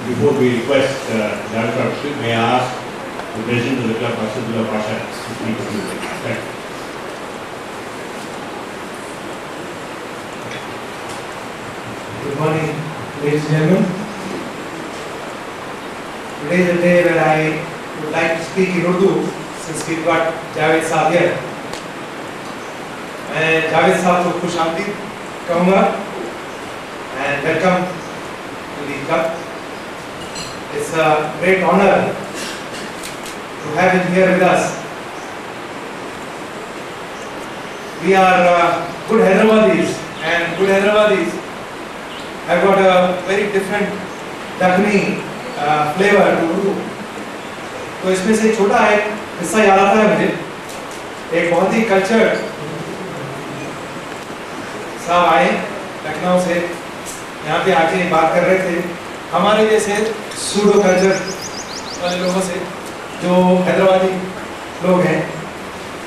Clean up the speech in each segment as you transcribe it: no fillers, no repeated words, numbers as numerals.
before we request Javed Akthar, may I ask the President of the club, Recital Pasha, to speak a few things. Thank you. Good morning, ladies and gentlemen. Today is a day when I would like to speak in Urdu since we've got Javed Saab here. मैं जावेद साहब को खुश आमदीद कहूँगा and welcome to the club. It's a great honor to have him here with us. We are good Hyderabadis, and good Hyderabadis have got a very different Dakhni flavor to Urdu. तो इसमें से छोटा एक हिस्सा याद आता है मुझे. एक बहुत ही कल्चर्ड साहब आए लखनऊ से, यहाँ पे आके बात कर रहे थे हमारे जैसे सूडो कल्चर वाले लोगों से जो हैदराबादी लोग हैं.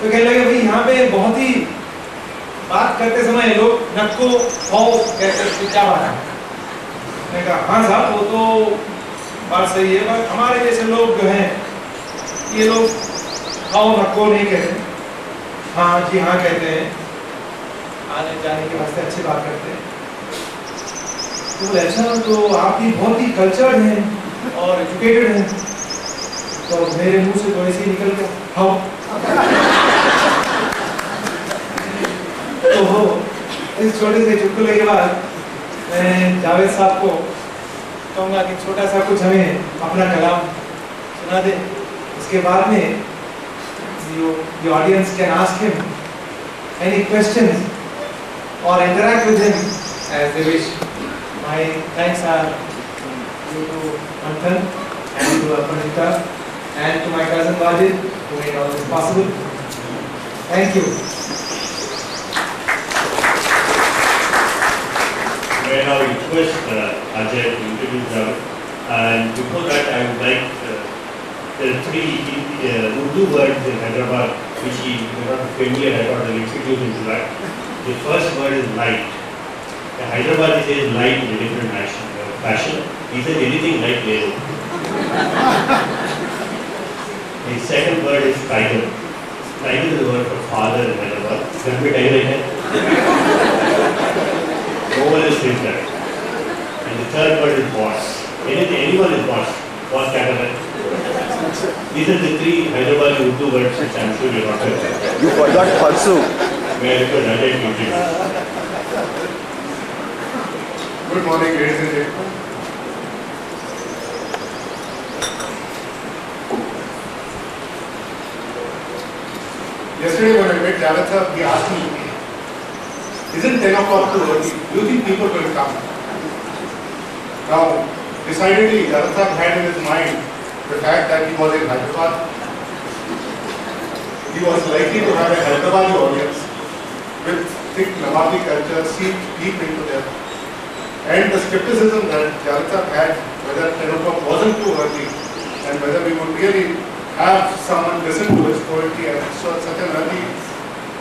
तो कहने लगे भाई यहाँ पे बहुत ही बात करते समय लोग नक्को खाओ कहते हैं, क्या बात है. मैंने कहा हाँ साहब वो तो बात सही है, पर हमारे जैसे लोग जो हैं ये लोग खाओ नक्को नहीं कहते, हाँ जी हाँ कहते हैं, आने जाने के वास्ते अच्छी बात करते हैं. तो ऐसा तो आप भी बहुत ही कल्चर्ड हैं और एजुकेटेड हैं, तो मेरे मुंह से तो ऐसे ही निकल गया हाँ. तो इस छोटे से चुटकुले के बाद मैं जावेद साहब को कहूँगा कि छोटा सा कुछ हमें अपना कलाम सुना दे. उसके बाद में the audience can ask him any questions or interact with him as they wish. My thanks are due to Manthan and to Aparita and to my cousin Wajid who made all this possible. Thank you. May I now request Ajay to introduce Javed. And before that, I would like there are three Urdu words in Hyderabad which he is not familiar. I thought I'll introduce him to that. The first word is light. The Hyderabadi says light in a different fashion. He says anything like Lero. The second word is tiger. Tiger is the word for father in Hyderabad. घर पे tiger है. No one else says that. And the third word is boss. Anyone is boss. Boss क्या These are the three Hyderabadi Urdu words which I am sure you are not heard. You forgot Parsu. May I request Ajay to introduce? Good morning, ladies and gentlemen. Yesterday when I met Javed sir, he asked me, isn't 10 o'clock too early? Do you think people will come? Now, decidedly, Javed sir had in his mind the fact that he was in Hyderabad. He was likely to have a Hyderabadi audience with thick Nawabdi culture seeped deep into them. And the skepticism that Javed sir had whether 10 o'clock wasn't too early and whether we would really have someone listen to his poetry at such an early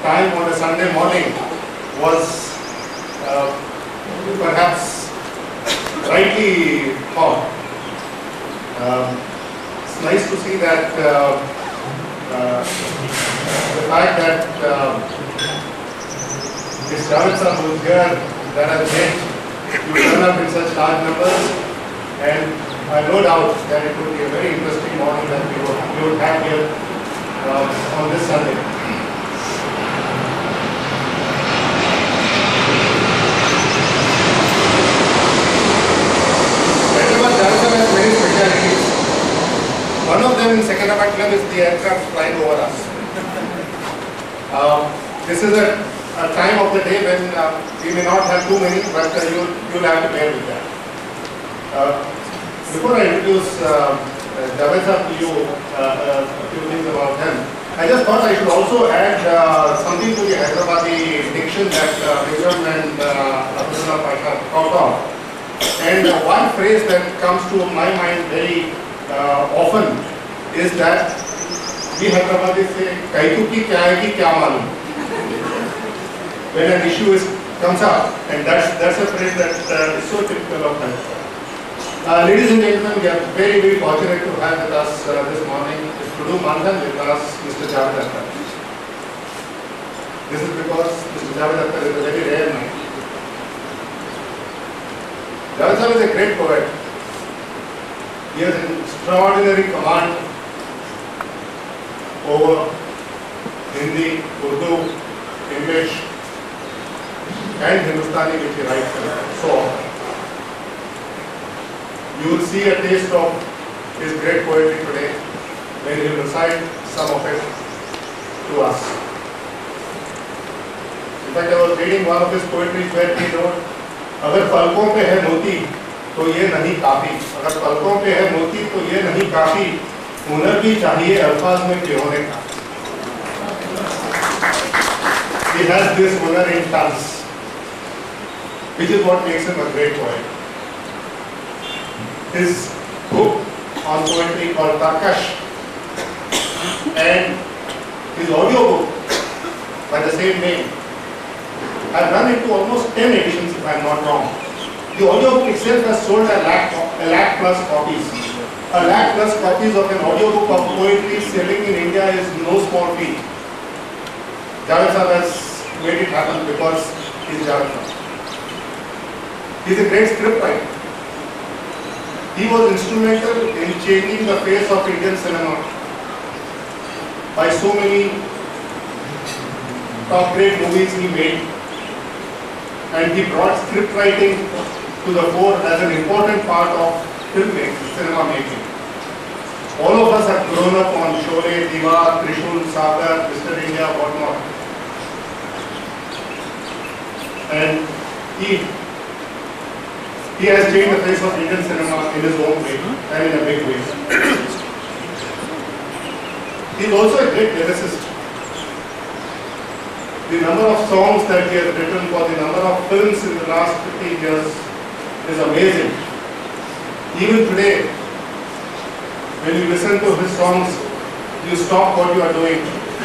time on a Sunday morning was perhaps rightly thought. It's nice to see that the fact that this Javed sir who is here that has made you turn up in such large numbers, and I have no doubt that it would be a very interesting morning that we would have here on this Sunday. Hyderabad Javed sir has many specialities. One of them in Secunderabad Club is the aircraft flying over us. This is a time of the day when we may not have too many, but you'll have to bear with that. Before I introduce Javed sir to you, a few things about him, I just thought I should also add something to the Hyderabadi diction that Begum and Abdullah Pasha talked of. And one phrase that comes to my mind very often is that we Hyderabadi say, "Kaitu ki kya hai ki kya malum?" When an issue comes up, and that's a phrase that is so typical of Hyderabad. Ladies and gentlemen, we are very, very fortunate to have with us this morning Mr. Manthan with us, Mr. Javed Akthar. This is because Mr. Javed Akthar is a very rare man. Javed sir is a great poet. He has an extraordinary command over Hindi, Urdu, English and Hindustani, which he writes so often. You will see a taste of his great poetry today when he will recite some of it to us. In fact, I was reading one of his poetry where he wrote, अगर पलकों पे है मोती तो ये नहीं काफी, अगर पलकों पे है मोती तो ये नहीं काफी, हुनर भी चाहिए अल्फाज में भिगोने का. He has this honor in tons, which is what makes him a great poet. His book on poetry called Tarkash and his audio book by the same name have run into almost 10 editions if I am not wrong. The audio book itself has sold a lakh plus copies. A lakh plus copies of an audio book of poetry selling in India is no small feat. Javed sir has made it happen because he is Javed sir. He is a great scriptwriter. He was instrumental in changing the face of Indian cinema by so many top grade movies he made, and he brought script writing to the fore as an important part of filmmaking, cinema making. All of us have grown up on Sholay, Diwar, Trishul, Sagar, Mr. India, whatnot. And he has changed the face of Indian cinema in his own way and in a big way. He is also a great lyricist. The number of songs that he has written for the number of films in the last 15 years is amazing. Even today, when you listen to his songs, you stop what you are doing,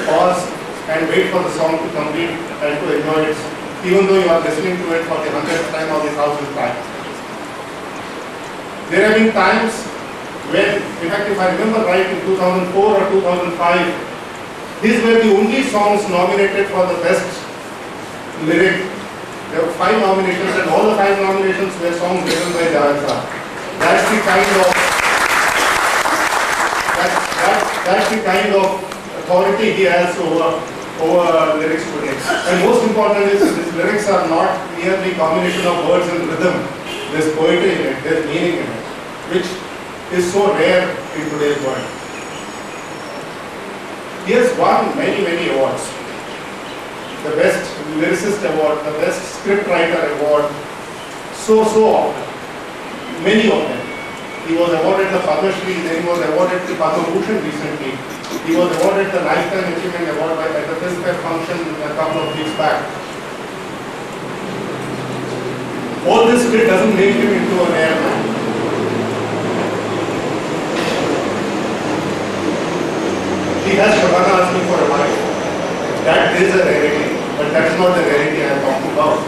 pause and wait for the song to complete and to enjoy it, even though you are listening to it for the 100th time or the 1000th time. There have been times when, in fact, if I remember right, in 2004 or 2005, these were the only songs nominated for the best lyric. There were 5 nominations, and all the 5 nominations were songs written by Javed sir. That's the kind of authority he has over lyrics today. And most important is, his lyrics are not merely combination of words and rhythm. There's poetry in it, there's meaning in it, which is so rare in today's world. He has won many, many awards. The Best Lyricist Award, the Best Scriptwriter Award, so often. Many of them. He was awarded the Padma Shri, then he was awarded the Padma Bhushan recently. He was awarded the Lifetime Achievement Award at the Filmfare function a couple of weeks back. All this bit doesn't make him into a rare man. He has Shabana Azmi for a while. That is a rarity, but that's not the rarity I am talking about.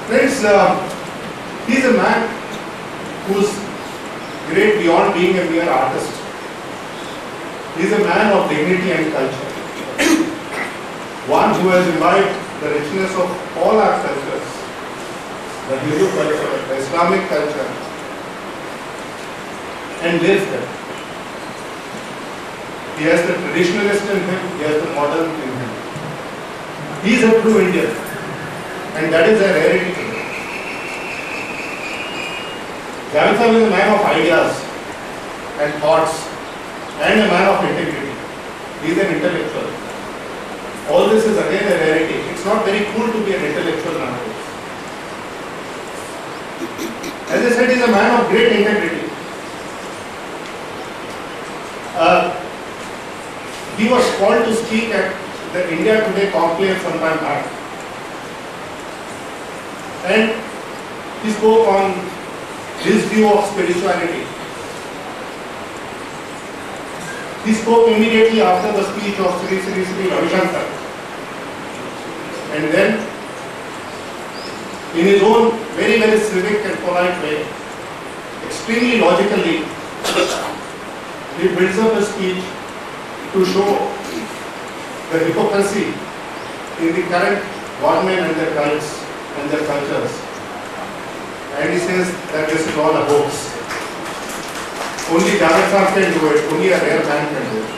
Friends, he is a man who is great beyond being a mere artist. He is a man of dignity and culture. One who has imbibed the richness of all our cultures, the Hindu culture, the Islamic culture, and lives them. He has the traditionalist in him, he has the modern in him. He is a true Indian, and that is a rarity. Javed sir is a man of ideas and thoughts and a man of integrity. He is an intellectual. All this is again a rarity. It's not very cool to be an intellectual nowadays. As I said, he is a man of great integrity. He was called to speak at the India Today conclave some time back. And he spoke on his view of spirituality. He spoke immediately after the speech of Sri Ravi Shankar. And then, in his own very, very civic and polite way, extremely logically, he builds up a speech to show the hypocrisy in the current government and their cults and their cultures. And he says that this is all a hoax. Only Javed Akthar can do it, only a rare man can do it.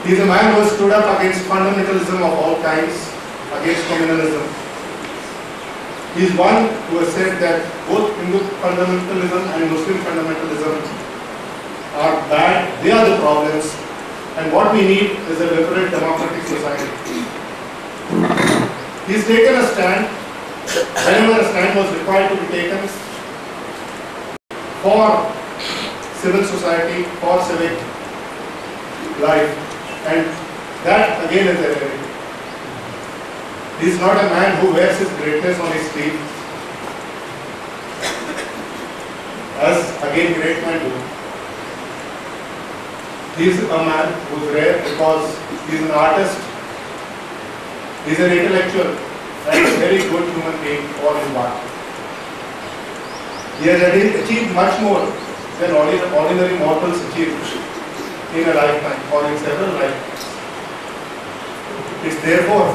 He is a man who has stood up against fundamentalism of all kinds, against communalism. He is one who has said that both Hindu fundamentalism and Muslim fundamentalism are bad, they are the problems, and what we need is a liberal democratic society. He has taken a stand, whenever a stand was required to be taken, for civil society, for civic life, and that again is a rarity. He is not a man who wears his greatness on his sleeve, as again great men do. He is a man who is rare because he is an artist, he is an intellectual, and a very good human being all in one. He has achieved much more than ordinary mortals achieve in a lifetime or in several lifetimes. It's therefore,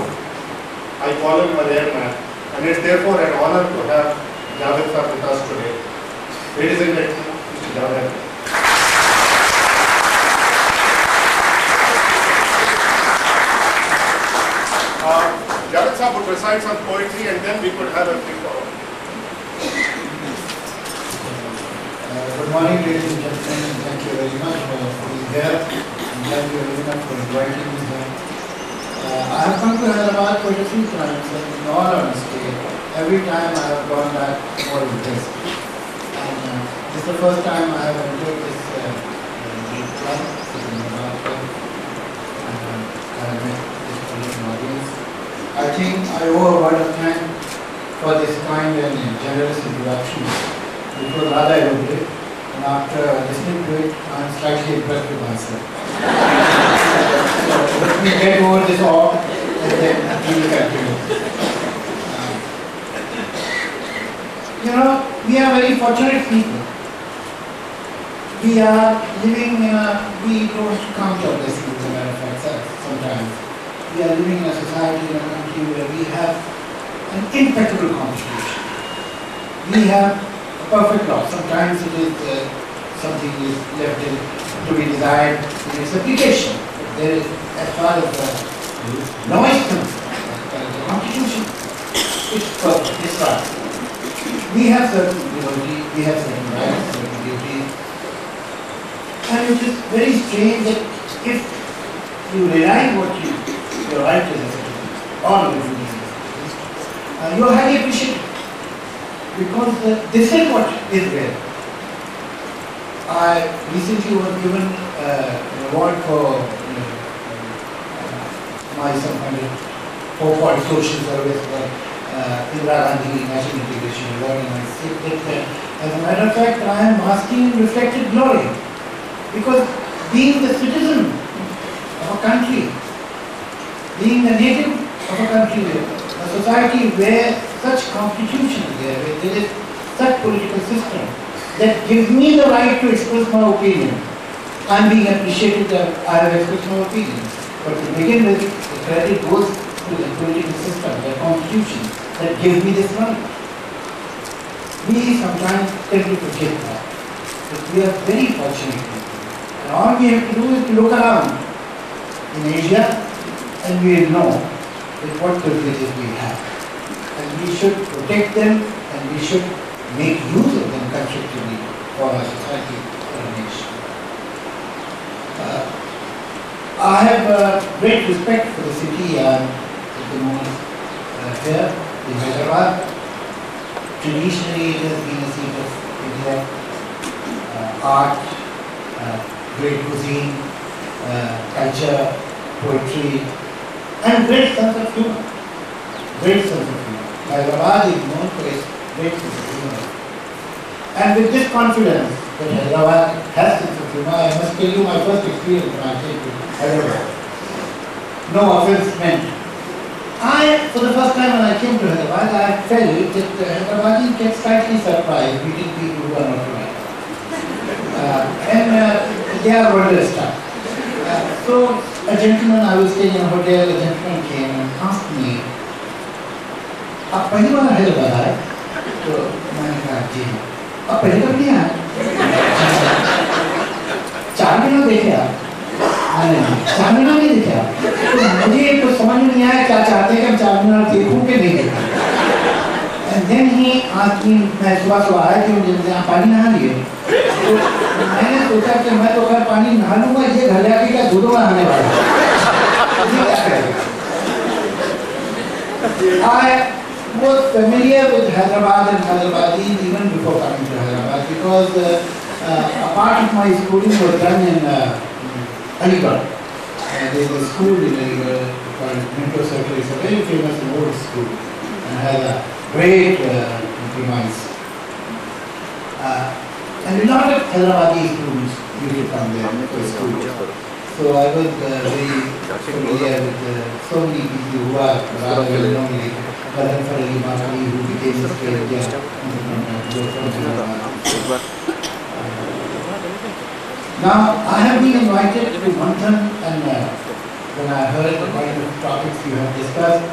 I call him a rare man, and it's therefore an honor to have Javed Akthar with us today. Ladies and gentlemen, Mr. Javed. Javed Akthar would recite some poetry and then we could have a free talk. Good morning, ladies and gentlemen. Thank you very much for being here. And thank you very much for inviting me here. I have come to Hyderabad quite a few times, and in all honesty, every time I have gone back more impressed. And this is the first time I have entered this club, sitting in the club, and I have met this brilliant audience. I think I owe a word of thanks for this kind and generous introduction. It was rather elaborate, and after listening to it, I am slightly impressed with myself. So let me get over this all and then we will continue. You know, we are very fortunate people. We are living in we don't count our blessings as a matter of fact sometimes. We are living in a society, in a country where we have an impeccable constitution. We have a perfect law. Sometimes it is something is left to be desired in its application. But there is, as far as the law is concerned, as far as the constitution, it's perfect, it's right. We have certain liberties, we have certain rights, certain duties. And it is very strange that if you realize what your right is as a citizen, all of the duties as a citizen, you are highly appreciated. Because this is what is rare. I recently was given an award for my some kind of for social service for Indira Gandhi National Integration Award, and I said that as a matter of fact I am asking in reflected glory, because being the citizen of a country, being the native of a country, a society where such constitution is there, where there is such political system that gives me the right to express my opinion. I am being appreciated that I have expressed my opinion. But to begin with, the credit goes to the political system, the constitution that gives me this right. We sometimes tend to forget that. But we are very fortunate people. And all we have to do is to look around in Asia and we will know that what privileges we have. And we should protect them and we should make use of them constructively for our society, for our nation. I have great respect for the city at the moment here in Hyderabad. Traditionally it has been a seat of intellect, art, great cuisine, culture, poetry, and great sense of humor. Great sense of humor. Hyderabad is known for its great sense of humor. And with this confidence that Hyderabad has sense of humor, I must tell you my first experience when I came to Hyderabad. no offense meant. For the first time when I came to Hyderabad, I felt that Hyderabadis get slightly surprised meeting people who are not from Hyderabad. And they are wonderstruck. So a gentleman, I was staying in a hotel, a gentleman came and asked me, "आप पहली बार हैदराबाद आए?" तो मैंने कहा जी हाँ। "आप पहले कब नहीं आए?" "4 महीना देखे आप?" "नहीं, 4 महीना नहीं देखे आप?" तो मुझे कुछ समझ में नहीं आया क्या चाहते हैं कि 4 महीना देखूं कि नहीं देखूं। And then he asked me, मैं सुबह आया कि मुझे आप पानी नहा लिए? तो मैंने सोचा कि मैं तो अगर पानी नहा लूंगा, ये घर जाके क्या दूधों आने वाला है। I was familiar with Hyderabad and Hyderabadis even before coming to Hyderabad because a part of my schooling was done in Aligarh. There is a school in Aligarh called Minto Circle. It's a very famous and old school and has a great premise. And a lot of Hyderabadi students used to come there to school. So I was very familiar with so many people who are rather well known, like Manthan, who became Mr. India. Now I have been invited to Manthan, and when I heard the kind of topics you have discussed,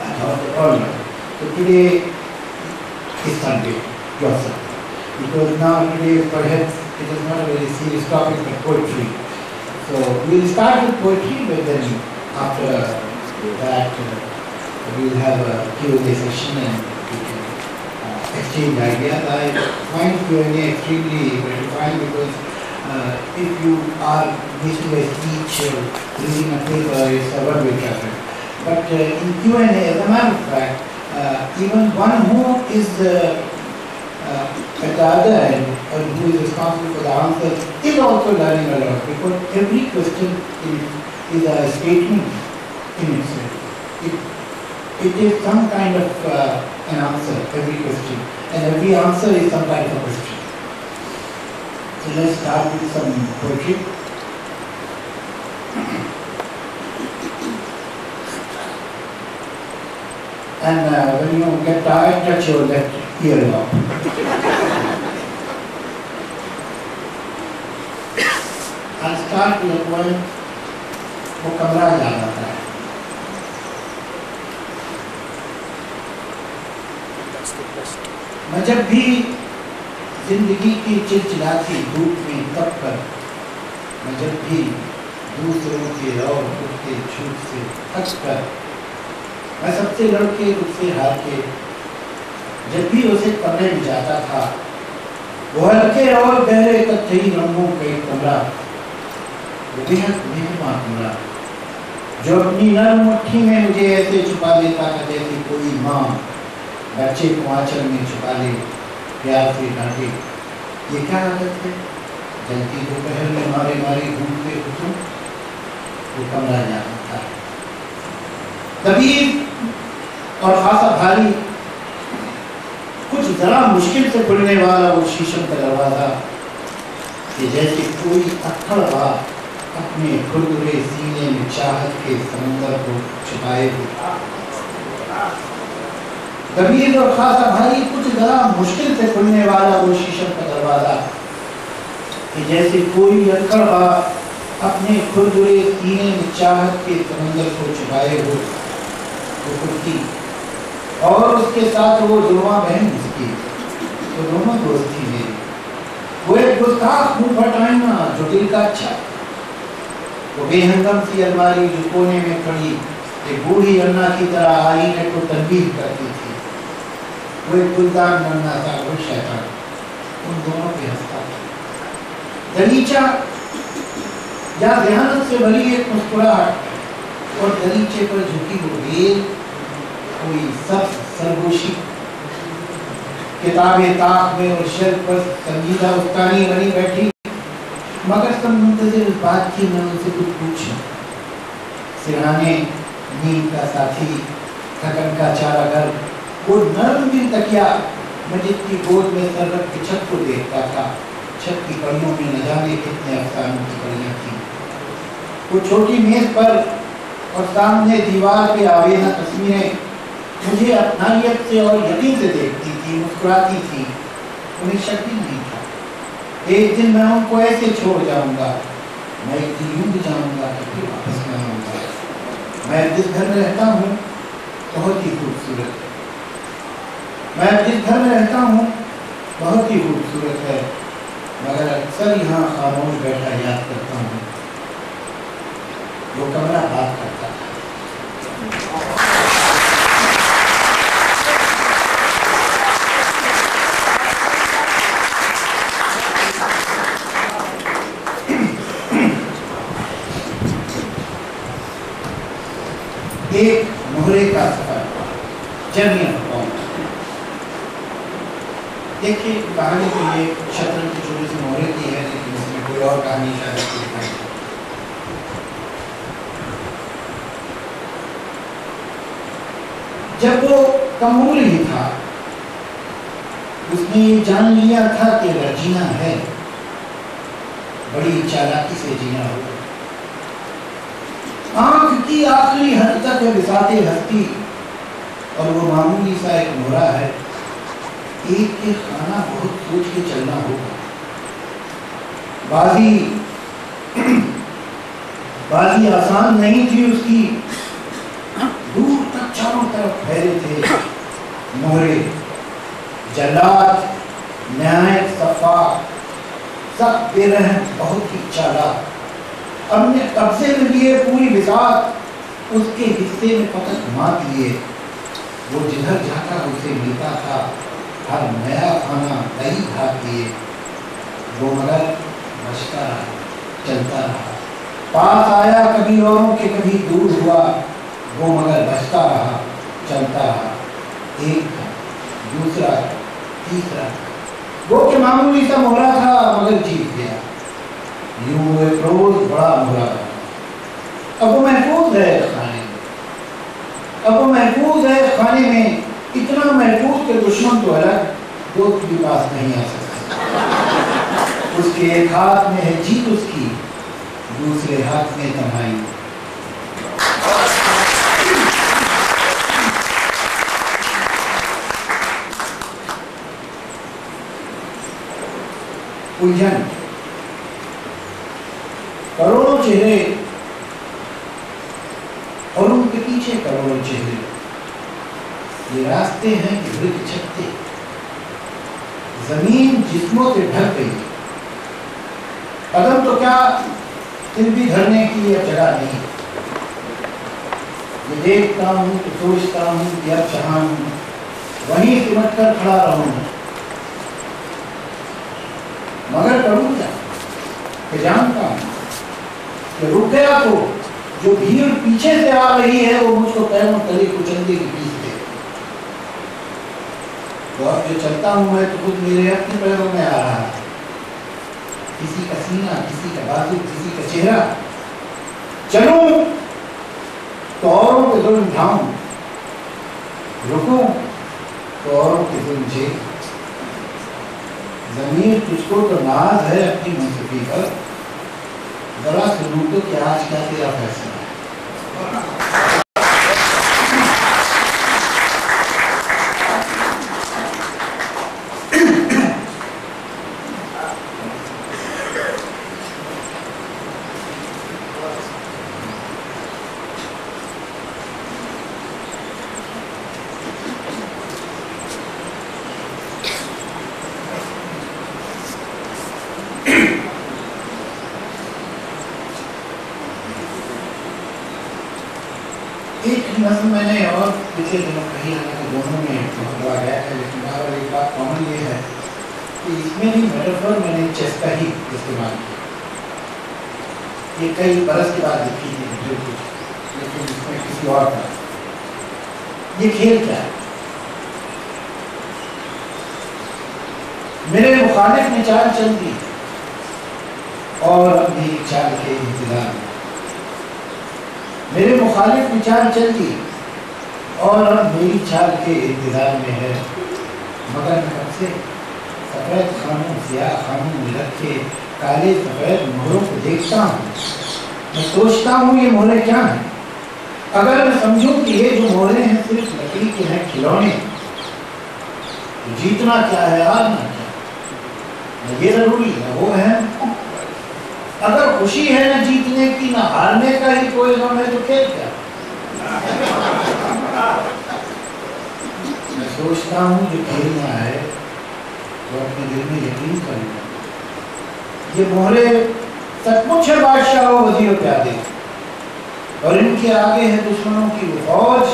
I thought, oh no. So today is Sunday, your Sunday. Because now today perhaps it is not a very serious topic but poetry. So we will start with poetry, but then after that we will have a Q&A session and we can exchange ideas. I find Q&A extremely gratifying because if you are making a speech or reading a paper, it's a one-way traffic. But in Q&A, as a matter of fact, even one who is at the other end, who is responsible for the answer, is also learning a lot, because every question is a statement in itself. It is some kind of an answer, every question, and every answer is some kind of a question. So let's start with some poetry. And when you get tired, touch your left ear lobe. I'll start with a poem, वो कमरा याद आता है। मैं जब भी जिंदगी की चिलचिलाती धूप में तप कर, मैं जब भी दूसरों के और उसके झूठ से थक कर, मैं सबसे लड़के उससे हार के जब भी उसे कमरे में जाता था, वो हल्के और गहरे कत्थई रंगों का एक कमरा, वो बेहद मेहरबान कमरा, जो अपनी नरम मुट्ठी में मुझे ऐसे छुपा लेता था जैसे कोई माँ बच्चे को आंचल में छुपा ले, प्यार से डांटे, ये क्या आदत है जलती दोपहर में मारे मारे घूमते हुए, वो कमरा जाता था। तभी और खासा भारी, कुछ जरा मुश्किल से खुलने वाला वो शीशम का दरवाजा, कि जैसे कोई अक्खड़ अपने खुरदुरे सीने में चाहत के समंदर को छुपाए हुए। गंभीर और खासा भारी, कुछ जरा मुश्किल से खुलने वाला वो शीशम का दरवाजा, कि जैसे कोई अक्खड़ अपने खुरदुरे सीने में चाहत के समंदर को छुपाए हुए। वो कुर्ती और उसके साथ वो जुड़वा बहन उसकी, तो दोनों दोस्त थी मेरी। वो एक गुस्ताख मुंह फटाईना जो दिल का अच्छा, वो बेहंगम सी अलमारी जो कोने में खड़ी एक बूढ़ी अन्ना की तरह आईने को तनबीह करती थी। वो एक गुलदार नन्हा सा वो शैतान उन दोनों पे हंसता था। दलीचा या ध्यान से भरी एक मुस्कुराहट और दलीचे पर झुकी वो बेल, कोई सब सरगोशी, किताबें ताक में और शेल्फ पर संगीता उस्तानी बनी बैठी, मगर सब मुंतज़िर इस बात की मैं उनसे कुछ पूछूं। सिरहाने नींद का साथी, थकन का चारा घर, वो नर्म दिल तकिया, मैं जिसकी गोद में सर रख के छत को देखता था, छत की कड़ियों में न जाने कितने अफसानों की कड़ियाँ थी। वो छोटी मेज पर اور سامنے دیوار پہ آویزہ تصویریں مجھے اپنائیت سے اور یقین سے دیکھتی تھی، مسکراتی تھی، انہیں شک بھی نہیں تھا ایک دن میں ان کو ایسے چھوڑ جاؤں گا، میں ایک دن یوں بھی جاؤں گا کہ پھر واپس میں آؤں گا۔ میں جس گھر میں رہتا ہوں بہت ہی خوبصورت ہے، میں جس گھر میں رہتا ہوں بہت ہی خوبصورت ہے، مگر اکثر یہاں خاموش بیٹھا یاد کرتا ہوں وہ کمرہ بات کرتا تھا۔ ایک مہرے کا سفر، جرنی آف قوم۔ دیکھیے کہانی تو یہ شطرنج کی چھوٹی سی مہرے کی ہے، لیکن اس میں کوئی اور کہانی شاید دکھائی۔ جب وہ کم عمر ہی تھا اس نے یہ جان لیا تھا کہ اگر جینا ہے بڑی چالاکی سے جینا ہوگا۔ آنکھ کی آخری حد تک ہے بساط ہستی، اور وہ معمولی سا ایک مہرا ہے، ایک خانہ بہت سوچ کے چلنا ہوگا۔ بازی آسان نہیں تھی اس کی، دور تک چاروں طرف پھیلے تھے مہرے، جلاد نہایت صفاق، سب بے رحم، بہت ہی چالاک، اپنے قبضے میں لیے پوری بساط اس کے حصے میں پتک مار دیے۔ وہ جدھر جاتا اسے ملتا تھا، ہر نیا کھانا دہی بھات دیے۔ وہ مگر بچتا رہا، چلتا رہا، پاس آیا کبھی اوروں کے کبھی دور ہوا، وہ مگر بچتا رہا، چلتا رہا۔ ایک تھا، دوسرا، تیسرا، وہ کہ معمولی سا مہرا تھا مگر جیت گیا۔ یوں ایک روز بڑا مہرا تھا۔ اب وہ محفوظ ہے کھانے میں، اب وہ محفوظ ہے کھانے میں، اتنا محفوظ کہ دشمن تو الگ، دوست بھی پاس نہیں آ سکتا۔ اس کے ایک ہاتھ میں ہے جیت اس کی، دوسرے ہاتھ میں تنہائی۔ الجھن، کروڑوں چہرے اور ان کے پیچھے کروڑوں چہرے، یہ راستے ہیں کہ برج چھکتے، زمین جسموں سے ڈھک گئی، قدم تو کیا پھر بھی دھرنے کی اب جگہ نہیں۔ یہ دیکھتا ہوں تو سوچتا ہوں کہ اب جہاں ہوں وہیں سمٹ کر کھڑا رہوں، مگر کروں کیا کہ جانتا ہوں کہ رک گیا تو جو بھیڑ پیچھے سے آ رہی ہے وہ مجھ کو پیروں تلے کچلنے کی پیس دے۔ تو اب جو چلتا ہوں میں تو خود میرے اپنے پیروں میں آ رہا ہے، کسی کا سینہ، کسی کا بازو، کسی کا چہرہ۔ چلوں تو اوروں کے ظلم ڈھاؤں، رکوں تو اوروں کے ظلم جھیل۔ ضمیر تجھ کو تو ناز ہے اپنی منصفی پر، ذرا سنو تو کہ آج کیا تیرا فیصلہ ہے۔ نظم میں نے اور پچھلے دنوں کہیں حالانکہ دونوں میں بہت گیا ہے، لیکن بہرحال ایک بات کامن یہ ہے کہ اس میں بھی میٹافور میں نے چیس کا ہی استعمال کیا۔ یہ کئی برس کے بعد لکھی تھی جو کچھ، لیکن اس میں کسی اور کا۔ یہ کھیل کیا ہے؟ میرے مخالف نے چال چل دی اور اب میری چال کے انتظار میں، میرے مخالف کی چال چل دی اور اب میری چال کے انتظار میں ہے، مگر میں اب سے سفید خانوں، سیاہ خانوں میں رکھے کالے سفید مہروں کو دیکھتا ہوں، میں سوچتا ہوں یہ مہرے کیا ہیں، अगर मैं समझूं कि ये जो मोहरे हैं सिर्फ लकड़ी के हैं खिलौने, तो जीतना क्या है हारना क्या है, ये जरूरी है वो है। अगर खुशी है न जीतने की न हारने का ही कोई गम है तो खेल क्या। मैं सोचता हूँ जो खेलना है वो अपने दिल में यकीन कर लेना। ये मोहरे सचमुच है बादशाहों वज़ीरों प्यादे, और इनके आगे है दुश्मनों की वो फौज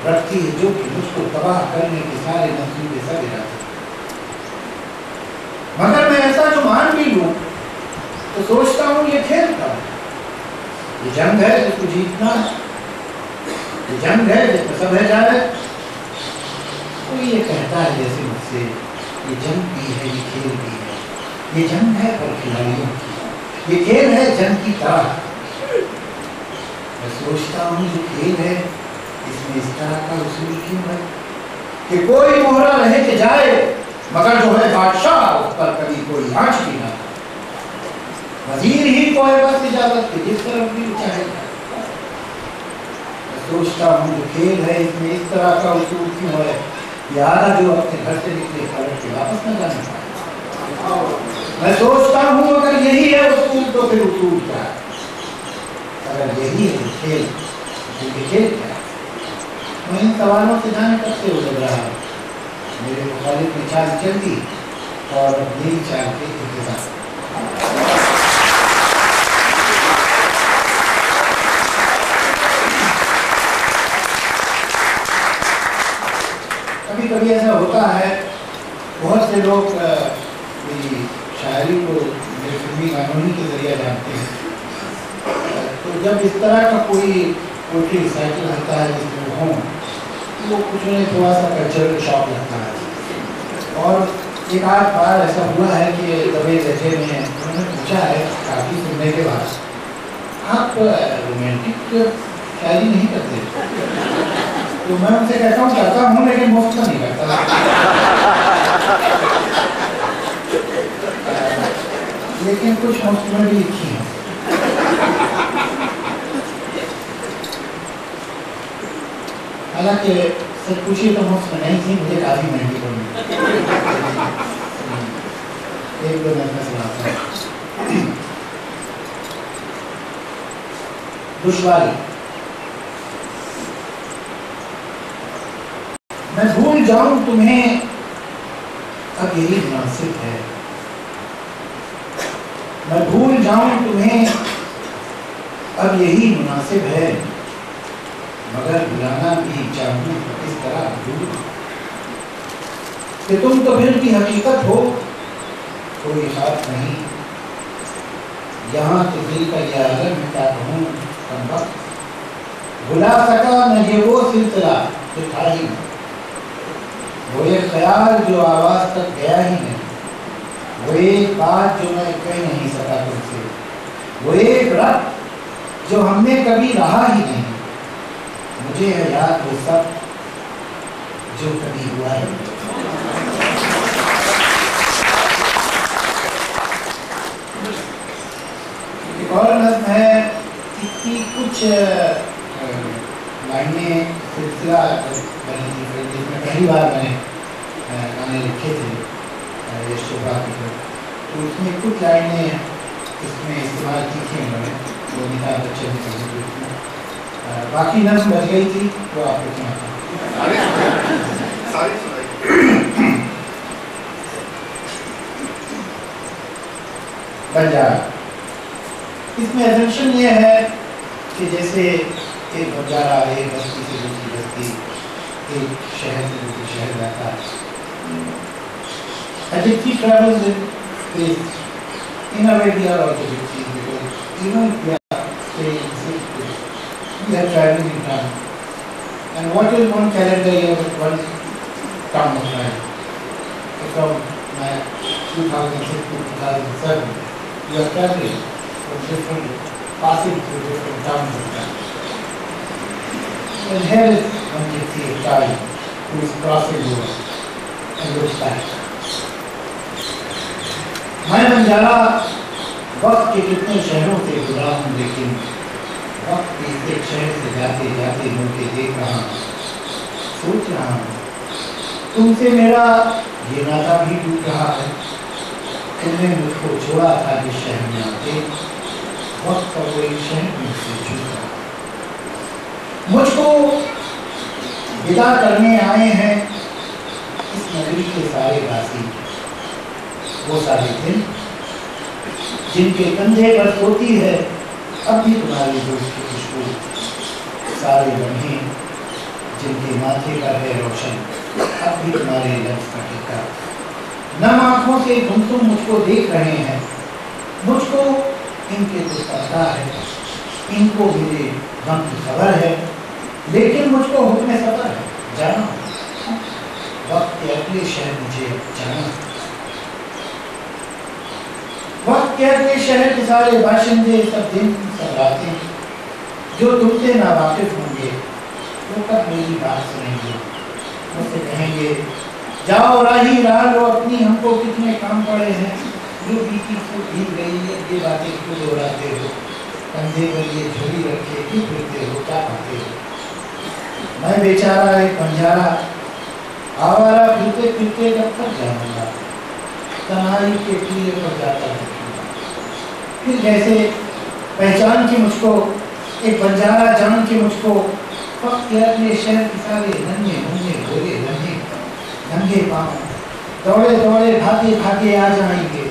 रखती है जो कि मुझको तबाह करने के सारे मंसूबे सब गिराते। मगर मैं ऐसा जो मान भी लूं तो सोचता हूँ ये खेल का, ये जंग है जिसको जीतना है, ये जंग है जिसमें सब है जाए। कोई ये कहता है जैसे मुझसे ये जंग भी है ये खेल भी है, ये जंग है पर खिलाड़ियों की, ये खेल है जंग की तरह। मैं सोचता हूँ जो खेल है इसमें इस तरह का उसूल क्यों है कि कोई मोहरा रहे कि जाए मगर जो है बादशाह उस पर कभी कोई आंच भी ना, वजीर ही को है बस इजाजत के जिस तरफ भी चाहेगा। मैं सोचता हूँ जो खेल है इसमें इस तरह का उसूल क्यों है, यारा जो अपने घर से निकले पलट के वापस न जाने पाए। मैं सोचता हूँ अगर यही है उसूल तो फिर उसूल क्या है, अगर यही है खेल तो खेल क्या है। मैं इन सवालों से जाने कब से उलझ रहा हूँ, मेरे मुखालिफ में चाल चल दी और यही चाल के इंतजार। कभी कभी ऐसा होता है, बहुत से लोग मेरी शायरी को मेरे फिल्मी गानों ही के जरिए जानते हैं, तो जब इस तरह का कोई पोएट्री रिसाइटल होता है जिसमें वो हों तो वो कुछ उन्हें थोड़ा सा कल्चरल शॉक लगता है। और एक आध बार ऐसा हुआ है कि दबे लहजे में उन्होंने पूछा है काफ़ी सुनने के बाद, आप रोमांटिक शायरी नहीं करते? तो मैं उनसे कहता हूँ करता हूँ लेकिन मुफ्त नहीं करता। लेकिन कुछ मुफ्त में भी लिखी है। हालांकि सच पूछिए तो मुफ्त में नहीं थी, मुझे काफ़ी महंगी पड़ी। एक दो मिनट में सुनाता हूँ। दुश्वारी। मैं भूल जाऊं तुम्हें अब यही मुनासिब है, मैं भूल जाऊं तुम्हें अब यही मुनासिब है, मगर बुलाना भी चाहूं इस तरह भूल कि तुम तो फिर भी हकीकत हो, कोई खास नहीं। यहाँ तो दिल का ये आलम क्या कहूँ कम वक्त, भुला सका न ये वो सिलसिला जो था ही नहीं, वो एक ख्याल जो आवाज तक गया ही नहीं, वो एक बात जो मैं कह नहीं सका तुमसे, वो एक रब जो हमने कभी रहा ही नहीं, मुझे है याद वो सब जो कभी हुआ है। एक और नज़्म है, इसकी कुछ लाइनें सिलसिला बनी थी जिसमें पहली बार मैंने गाने लिखे थे ये शोभा की, तो उसमें कुछ लाइनें इसमें इस्तेमाल की थी उन्होंने, वो निकाल बच्चे ने कही थी उसमें। बाकी नज़्म बच गई थी वो आपको सुनाता हूँ। बंजारा। इसमें एजम्पशन ये है कि जैसे एक बंजारा एक बस्ती से दूसरी बस्ती, एक शहर से दूसरे शहर जाता है। As if he travels in a way we are also gypsies, because even if we are staying in the same place, we are traveling in time. And what is one calendar year with one term of time? So from 2006 to 2007, we are traveling from different, passing through different terms of time. And here is one gypsy, a child who is crossing over and looks back. मैं बंजारा वक्त के कितने शहरों से गुजरा हूँ, लेकिन वक्त के एक शहर से जाते जाते मुझे देख रहा हूँ, सोच रहा हूँ तुमसे मेरा ये नाता भी टूट रहा है। तुमने मुझको छोड़ा था जिस शहर में आते, वक्त का वो शहर मुझसे छूटा। मुझको विदा करने आए हैं इस नगरी के सारे वासी, वो सारे दिन जिनके कंधे पर सोती है अब भी तुम्हारी दोस्त की खुशबू, सारे लम्हे जिनके माथे पर है रोशन अब भी तुम्हारे लफ्ज़ का टिक्का। नम आंखों से तुम मुझको देख रहे हैं, मुझको इनके तो पता है, इनको मेरे गम की खबर है, लेकिन मुझको हुक्म सफर है, जाना वक्त के अगले शहर मुझे जाना। वक्त के अगले शहर के सारे बाशिंदे सब दिन सब रातें जो तुमसे नावाकिफ होंगे वो कब मेरी बात सुनेंगे, मुझसे कहेंगे जाओ राही राह लो अपनी, हमको कितने काम पड़े हैं, जो बीती को भीग गई है ये बातें क्यों दोहराते हो, कंधे पर ये झोली रखे क्यों फिरते हो, क्या पाते हो। मैं बेचारा एक बंजारा आवारा फिरते फिरते कब तक जाऊंगा, तन्हाई के टीले पर जाता है। फिर जैसे पहचान की मुझको एक बंजारा जान के मुझको वक्त के अपने शहर के सारे नन्हे मुन्ने भोले नंगे पाँव दौड़े दौड़े भागे भागे आ जाएंगे,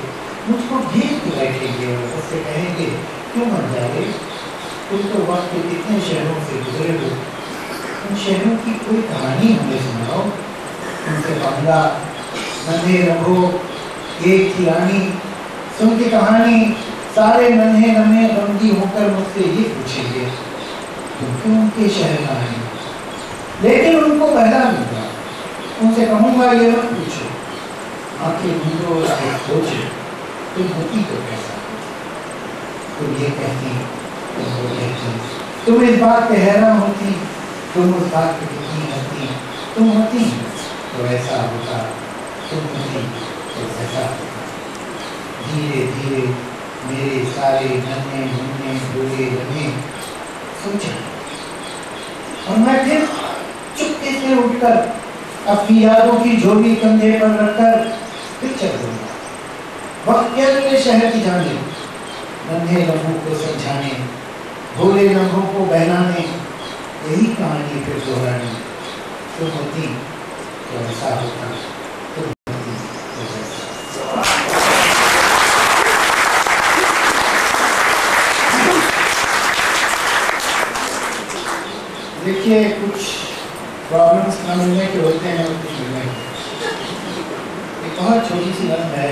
मुझको घेर के बैठेंगे और उससे कहेंगे क्यों बन जाए, तुम तो वक्त के कितने शहरों से गुजरे हो, उन शहरों की कोई कहानी हमें सुनाओ। उनसे कहूँगा नन्हे रहो एक थी रानी, सुन की कहानी सारे नन्हे नन्हे बंदी होकर मुझसे ये पूछेंगे तुम क्यों उनके शहर में आए, लेकिन उनको बहला दूंगा, उनसे कहूँगा ये मत पूछो, आंखें मूंदो और सोचो तुम होती तो कैसा, तुम ये कहती तुम वो कहती, तुम इस बात पे हैरान होती, तुम उस बात पे कितनी हंसती, तुम होती तो ऐसा होता, तुम होती तो ऐसा होता। धीरे धीरे मेरे सारे नन्हे मुन्ने भोले लम्हे सोचा और मैं फिर चुपके से उठकर अपनी यादों की झोली कंधे पर रखकर फिर चल दूंगा वक्त के अगले शहर की जाने, नन्हे लम्हों को समझाने, भोले लम्हों को बहलाने, यही कहानी फिर दोहरानी। तुम होती तो ऐसा होता, तुम होती तो ऐसा। देखिए कुछ प्रॉब्लम्स न मिलने के होते हैं और कुछ मिलने के। एक बहुत छोटी सी नज़म है,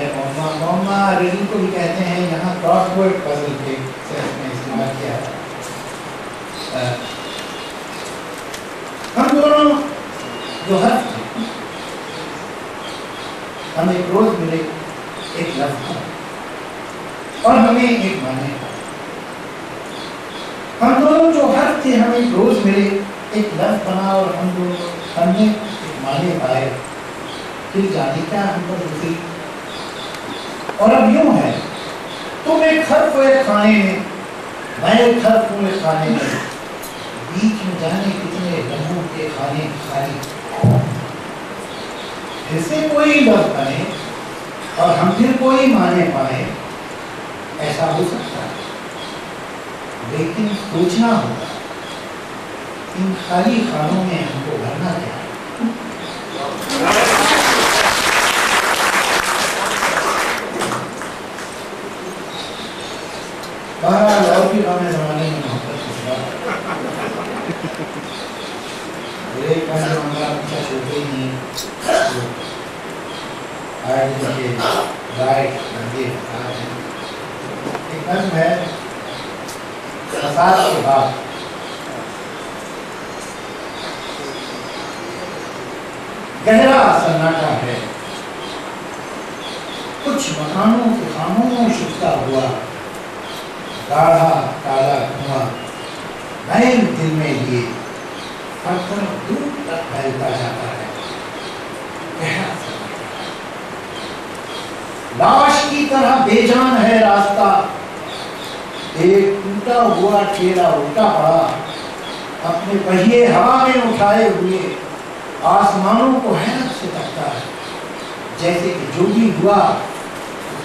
मोहम्मा रीडिंग को भी कहते हैं, यहाँ क्रॉसवर्ड पजल के सेंस में इस्तेमाल किया है। हम दोनों जो हर हम एक रोज मिले एक लफ्ज़ और हमें एक माने, हम दोनों जो हर थे हम एक रोज मिले एक लफ्ज़ बना और हमने एक माने पाए, फिर जाने क्या हम पर दूसरी। और अब यूं है तुम एक हर्फ हो एक खाने में, मैं एक हर्फ हूँ एक खाने में, बीच में जाने कितने लम्हों के खाने खाली, फिर से कोई लफ्ज़ बने और हम फिर कोई माने पाए, ऐसा हो सकता है, लेकिन सोचना होगा इन खाली खानों में हमको भरना क्या है। बहरहाल और भी हमें ज़माने में मोहब्बत एक मामला पूछा छोटे ही नहीं आज के राइट लगे एक नज़्म है फसाद के बाद। गहरा सन्नाटा है, कुछ मकानों से खामोश उठता हुआ गाढ़ा काला धुआं नए दिल में लिए हर तरफ दूर तक फैलता जाता है। गहरा सन्नाटा, लाश की तरह बेजान है रास्ता, एक टूटा हुआ ठेला उल्टा पड़ा, अपने पहिए हवा में उठाए हुए आसमानों को हैरत से तकता है, जैसे कि जो भी हुआ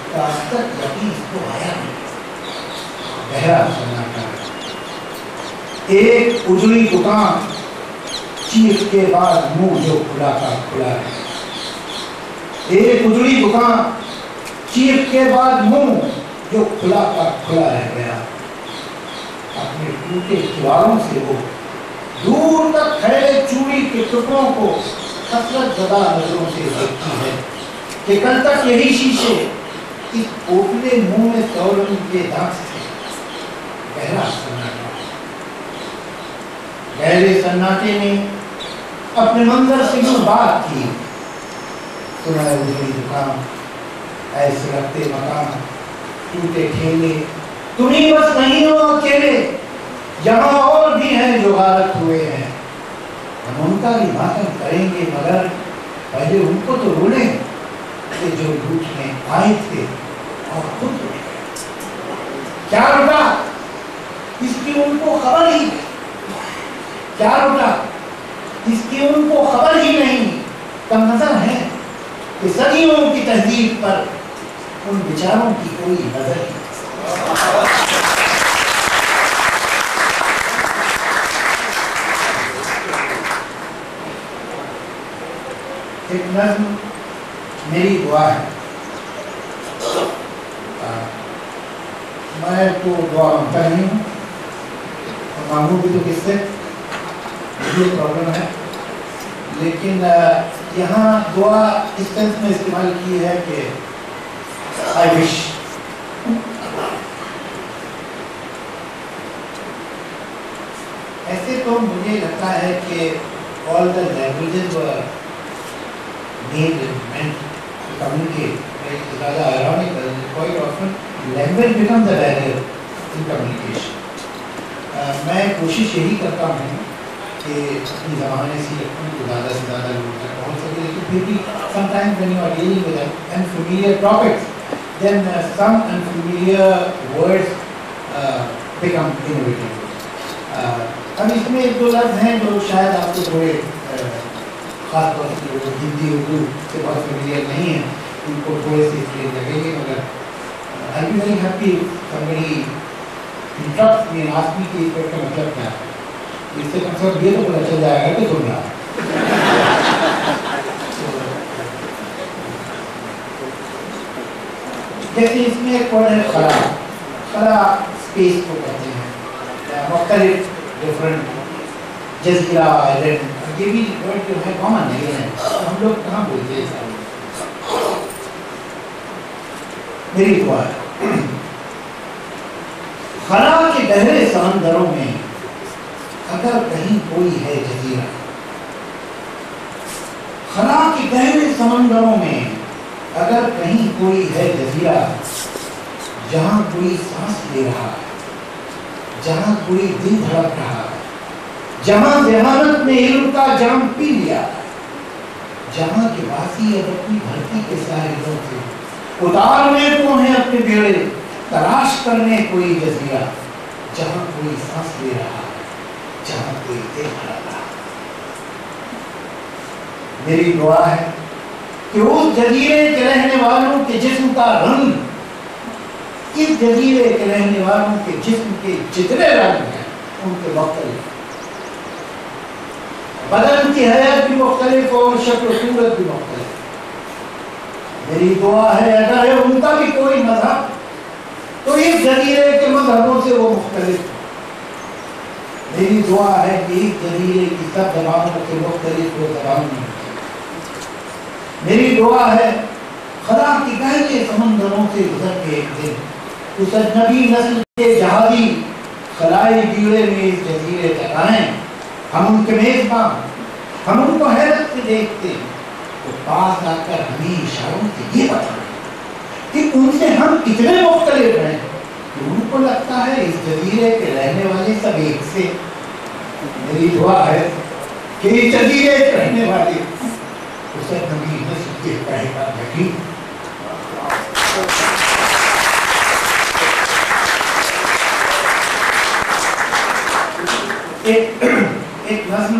उसका अब तक यकीन तो आया नहीं। गहरा सन्नाटा है। एक उजड़ी दुकान, चीख के बाद मुंह जो खुला का खुला है। एक उजड़ी दुकान, चीख के बाद मुंह जो खुला का खुला रह गया। अपने टूटे दीवारों से वो दूर तक फैले चूड़ी के टुकड़ों को कसरत ज़दा नजरों से देखती है कि कल तक यही शीशे इस ओपले मुंह में तौलन के दांत थे। गहरा सन्नाटा। गहरे सन्नाटे ने अपने मंजर से यूं बात की, सुना उजड़ी दुकान, ऐसे रखते मकान, टूटे ठेले, तुम्ही बस नहीं हो अकेले, यहाँ और भी हैं जो गारत हुए हैं। हम उनका भी मातम करेंगे, मगर पहले उनको तो रोने कि जो लूटने आए थे और खुद लूट गए। क्या लूटा इसकी उनको खबर ही नहीं। क्या लूटा इसकी उनको खबर ही नहीं। कम नजर है कि सदियों की तहजीब पर उन विचारों की कोई नजर नहीं। एक नज़्म मेरी दुआ है। मैं तो दुआ मांगता नहीं हूँ और मांगू भी तो किससे, ये प्रॉब्लम है। लेकिन यहाँ दुआ इस सेंस में इस्तेमाल की है कि आई विश। ऐसे तो मुझे लगता है कि all the languages were made and meant to communicate. It's rather ironical. Quite often language becomes the barrier in communication. मैं कोशिश यही करता हूँ कि अपनी ज़बान ऐसी रखूँ कि ज़्यादा से ज़्यादा लोगों तक पहुँच सके, लेकिन फिर भी sometimes when you are dealing with unfamiliar topics, then some unfamiliar words become innovative. अब इसमें एक दो लफ्ज़ हैं जो शायद आपको थोड़े खास तौर से जो हिंदी उर्दू से बहुत फेमिलियर नहीं है, उनको थोड़े से इसलिए लगेंगे, मगर I be very happy somebody interrupts me and asks me कि इस वर्ड का मतलब क्या है। इससे कम से कम ये तो पता चल जाएगा कि सुन रहा है। जैसे इसमें एक वर्ड है खला। खला स्पेस को कहते हैं, मुख्तलिफ डिफरेंट जजीरा आइलैंड, ये भी वर्ड जो है कॉमन नहीं है, हम लोग कहाँ बोलते हैं। मेरी दुआ है खला के गहरे समंदरों में अगर कहीं कोई है जजीरा, खला के गहरे समंदरों में अगर कहीं कोई है जजीरा, जहां कोई सांस ले रहा है, जहां कोई दिल धड़क रहा है, जहां जहानत ने इल्म का जाम पी लिया है, जहां के वासी अब अपनी धरती के साहिलों से उतारने को है अपने बेड़े, तलाश करने कोई जजीरा, जहां कोई सांस ले रहा है, जहां कोई दिल धड़क रहा है। मेरी दुआ है कि उस जजीरे के रहने वालों के जिस्म का रंग, इस जजीरे के रहने वालों के जिस्म के जितने रंग हैं उनके मुख्तलिफ, बदन की हैत भी मुख्तलिफ और शक्ल सूरत भी मुख्तलिफ। मेरी दुआ है अगर है उनका भी कोई मजहब तो इस जजीरे के मजहबों से वो मुख्तलिफ। मेरी दुआ है कि इस जजीरे की सब जबानों से मुख्तलिफ वो जबान नहीं। मेरी दुआ है खला की गहरे समंदरों से गुजर के एक दिन उस अजनबी नस्ल के जहाजी खलाई बीड़े में इस जजीरे तक आए, हम उनके मेजबान, हम उनको हैरत से देखते, तो पास आकर हमें इशारों से ये बताएं कि उनसे हम कितने मुख्तलिफ हैं कि उनको लगता है इस जजीरे के रहने वाले सब एक से। मेरी दुआ है कि इस जजीरे के रहने वाले उसे नबी नस्ल के कहेगा यकीन। एक एक नस्ल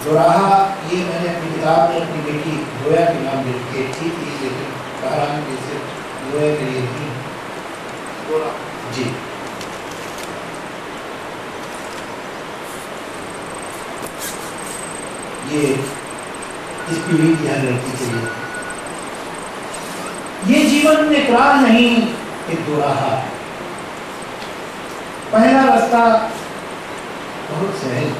दोराहा, ये मैंने अपनी किताब में अपनी बेटी गोया के नाम लिख के थी, लेकिन बहरहाल इसे गोया के लिए नहीं जी। ये इस पीढ़ी की हर लड़की के लिए ये जीवन में इकरार नहीं, एक दोराहा है। पहला रास्ता बहुत सहज,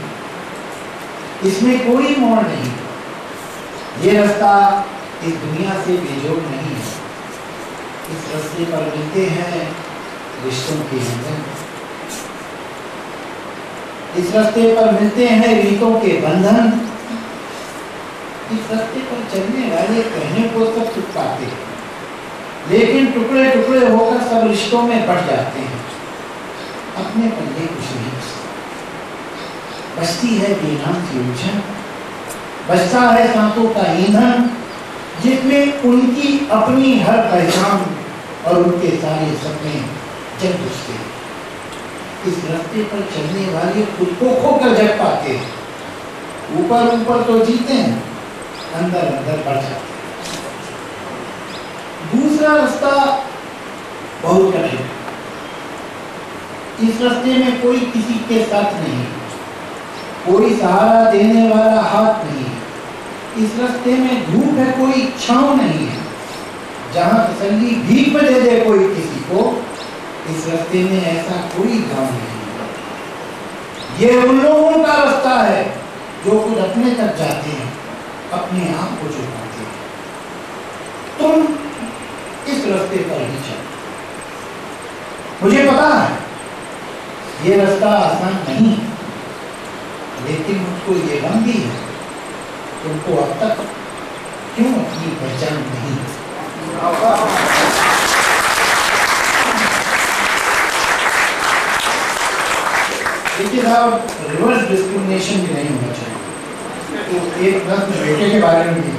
इसमें कोई मोड़ नहीं। ये रास्ता इस दुनिया से बेजोड़ नहीं है। इस रास्ते पर मिलते हैं रिश्तों के बंधन, इस रास्ते पर मिलते हैं रीतों के बंधन। इस रास्ते पर चलने वाले कहने को सब सुख पाते हैं, लेकिन टुकड़े टुकड़े होकर सब रिश्तों में बढ़ जाते हैं। अपने पल्ले कुछ नहीं बचती है बेनाम की उलझन, बचता है सांसों का ईंधन, जिसमें उनकी अपनी हर पहचान और उनके सारे सपने जग बुझते हैं। इस रास्ते पर चलने वाले खुद को खोकर जग पाते हैं। ऊपर ऊपर तो जीते हैं, अंदर अंदर बढ़ जाते हैं। दूसरा रास्ता बहुत कठिन है। इस रास्ते में कोई किसी के साथ नहीं, कोई सहारा देने वाला हाथ नहीं। इस रास्ते में धूप है, कोई छांव नहीं है। जहां तसल्ली भीख में दे दे कोई किसी को, इस रास्ते में ऐसा कोई गांव नहीं। ये उन लोगों का रास्ता है जो खुद अपने तक जाते हैं, अपने आप को छुपाते हैं। तुम इस रास्ते पर ही चलो। मुझे पता है ये रास्ता आसान नहीं, लेकिन मुझको ये गम भी है तुमको अब तक क्यों अपनी पहचान नहीं। देखिए साहब, रिवर्स डिस्क्रिमिनेशन भी नहीं होना चाहिए। तो एक नस्ल बेटे के बारे में भी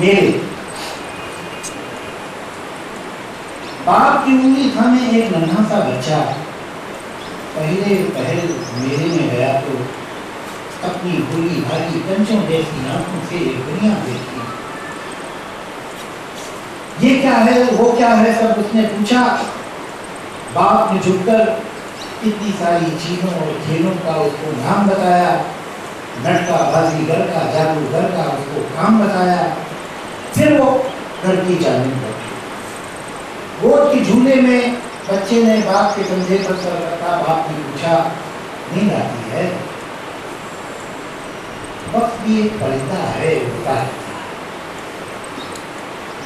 मेरे बाप की उंगली थामे एक नन्हा सा बच्चा पहले पहल मेरे में गया तो अपनी भूली भारी कंचों जैसी आंखों से दुनिया देखी। ये क्या है, वो क्या है, सब उसने पूछा। बाप ने झुककर इतनी सारी चीजों और खेलों का उसको नाम बताया। नटका, बाजीगर का, जादूगर का उसको काम बताया। फिर वो घर की चालू बैठी। गोद के झूले में बच्चे ने बाप के कंधे पर सर रखा। बाप ने पूछा, नींद आती है? वक्त भी एक परिंदा है, होता है।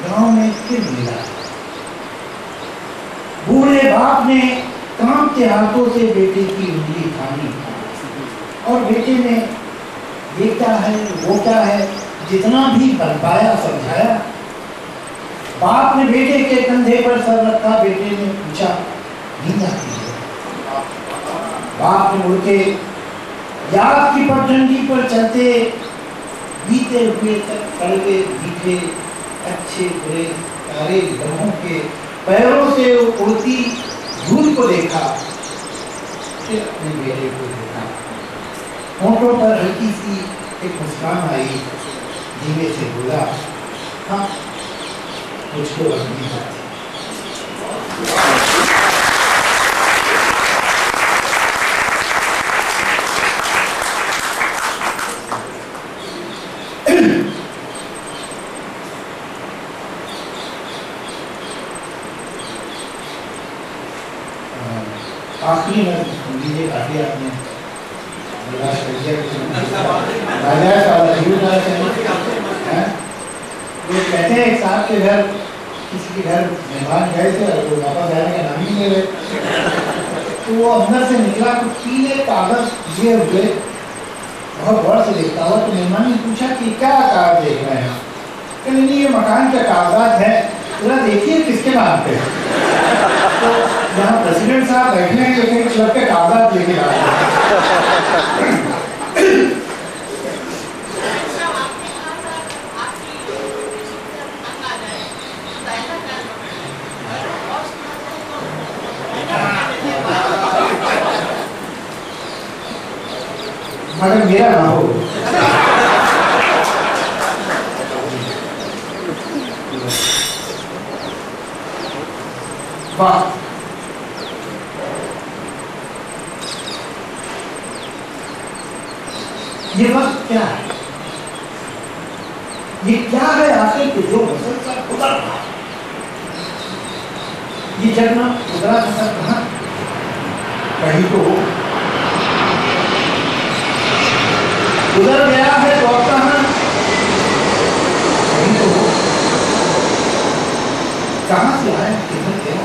गांव में फिर मिला। बूढ़े बाप ने कांपते हाथों से बेटे की उंगली थामी और बेटे ने ये क्या है, वो क्या है, जितना भी बन पाया समझाया। बाप ने बेटे के कंधे पर सर रखा। बेटे ने पूछा, नींद आती है? बाप ने मुड़ के याद की पगडंडी पर चलते बीते हुए तक कड़वे मीठे अच्छे बुरे सारे लम्हों के पैरों से उड़ती धूल को देखा। फिर अपने बेटे को देखा। होठों पर हल्की सी एक मुस्कान आई। धीमे से बोला, हाँ मुझको अपनी बात। आखिरी में लीजिए, काफी आपने बर्दाश्त कर दिया। वो कहते हैं एक साहब के घर, किसी के घर मेहमान गए थे और वो वापस आने का नाम ही नहीं ले रहे। तो वो अंदर से निकला कुछ पीले कागज लिए हुए, बहुत गौर से देखता हुआ। तो मेहमान ने पूछा कि क्या कागज देख रहे हैं? कहते नहीं, ये मकान के कागजात है, जरा देखिए किसके नाम पे। तो यहाँ प्रेसिडेंट साहब बैठने हैं, लेकिन क्लब के कागजात लेके आ रहे हैं। मगर मेरा ना हो। वाह, ये वक्त क्या है? ये क्या है आखिर कि जो मुसलसल गुजर रहा है? ये जगना गुजरा था कहाँ? कहीं तो गुजर गया है तो अब कहाँ? कहीं तो कहाँ से आया, किधर गया?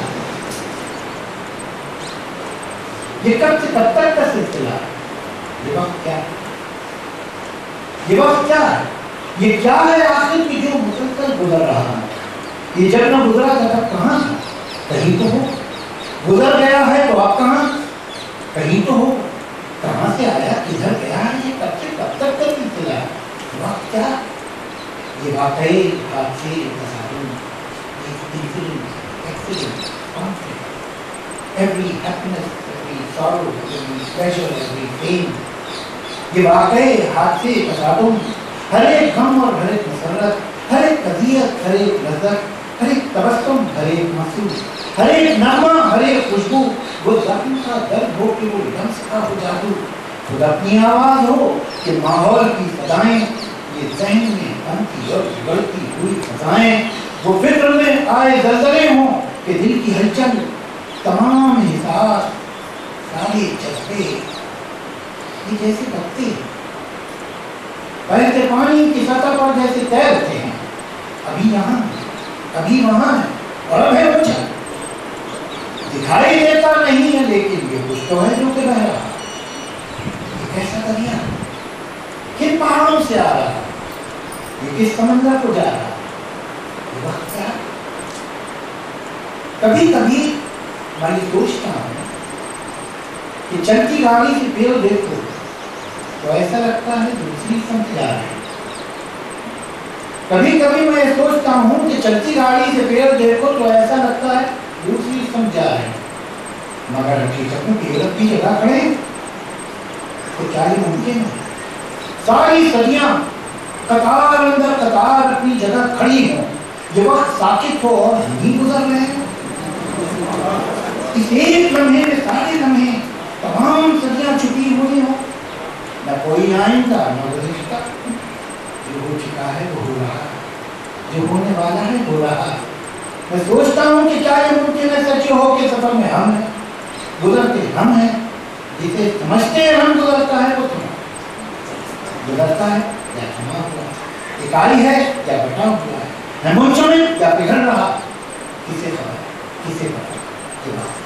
ये कब से कब तक का सिलसिला है? ये वक्त क्या है? ये वक्त क्या है? ये क्या है आखिर कि जो मुसलसल गुजर रहा है? ये जब न गुजरा था तब कहाँ था? कहीं तो हो। गुजर गया है तो अब कहाँ? कहीं तो हो। कहाँ से आया, किधर गया है? ये कब से कब तक का सिलसिला है? वक्त क्या? ये वाकई हादसे, तसादुम, accident, conflict, every happiness, every sorrow, every pleasure, every pain. ये वाकई हादसे, तसादुम, हर एक गम और हर एक मसरत, हर एक अज़ियत, हर एक लज़्ज़त, हर एक तबस्सुम, हर एक महसूस, हर एक नग़मा, हर एक खुशबू, वो ज़ख्म का दर्द हो कि वो लम्स का हो जादू, खुद अपनी आवाज़ हो कि माहौल की सदाएं, ये ज़हन में बनती और बिगड़ती हुई फ़ज़ाएं, वो फिक्र में आए ज़लज़ले हों कि दिल की हलचल, तमाम हिसास, सारे जज्बे, ये जैसे बत्ती बहते पानी की सतह पर जैसे तैरते हैं, अभी यहाँ कभी वहाँ है और अब है वो चल, दिखाई देता नहीं है लेकिन ये कुछ तो है जो कि बह रहा। ये कैसा दरिया, किन पहाड़ों से आ रहा, ये किस समंदर को जा रहा? ये वक्त क्या? कभी कभी मैं ये सोचता हूँ कि चलती गाड़ी से पेड़ देखो तो ऐसा लगता है दूसरी समझ जा रही है। कभी कभी मैं सोचता हूँ कि चलती गाड़ी से पेड़ देखो तो ऐसा लगता है दूसरी समझ जा रही है, मगर हकीकत पेड़ अपनी जगह खड़े तो क्या ये मुमकिन है? सारी सदियां कतार अंदर कतार अपनी जगह खड़ी हो, ये वक्त साकित हो और हम ही गुजर रहे हैं। इस एक लम्हे में सारे लम्हे, तमाम सदियां छुपी हुई हो, न कोई आएगा न गुज़िश्ता, जो हो चुका है वो हो रहा, जो होने वाला है हो रहा। मैं सोचता हूँ कि क्या ये मुमकिन है सच हो कि सफर में हम हैं, गुजरते हम हैं, जिसे समझते हैं हम गुजरता है वो थमा, गुजरता है या थमा हुआ, इकाई है या बटा हुआ है, है मुंचमित या पिघल रहा, किसे खबर, किसे पता, ये बात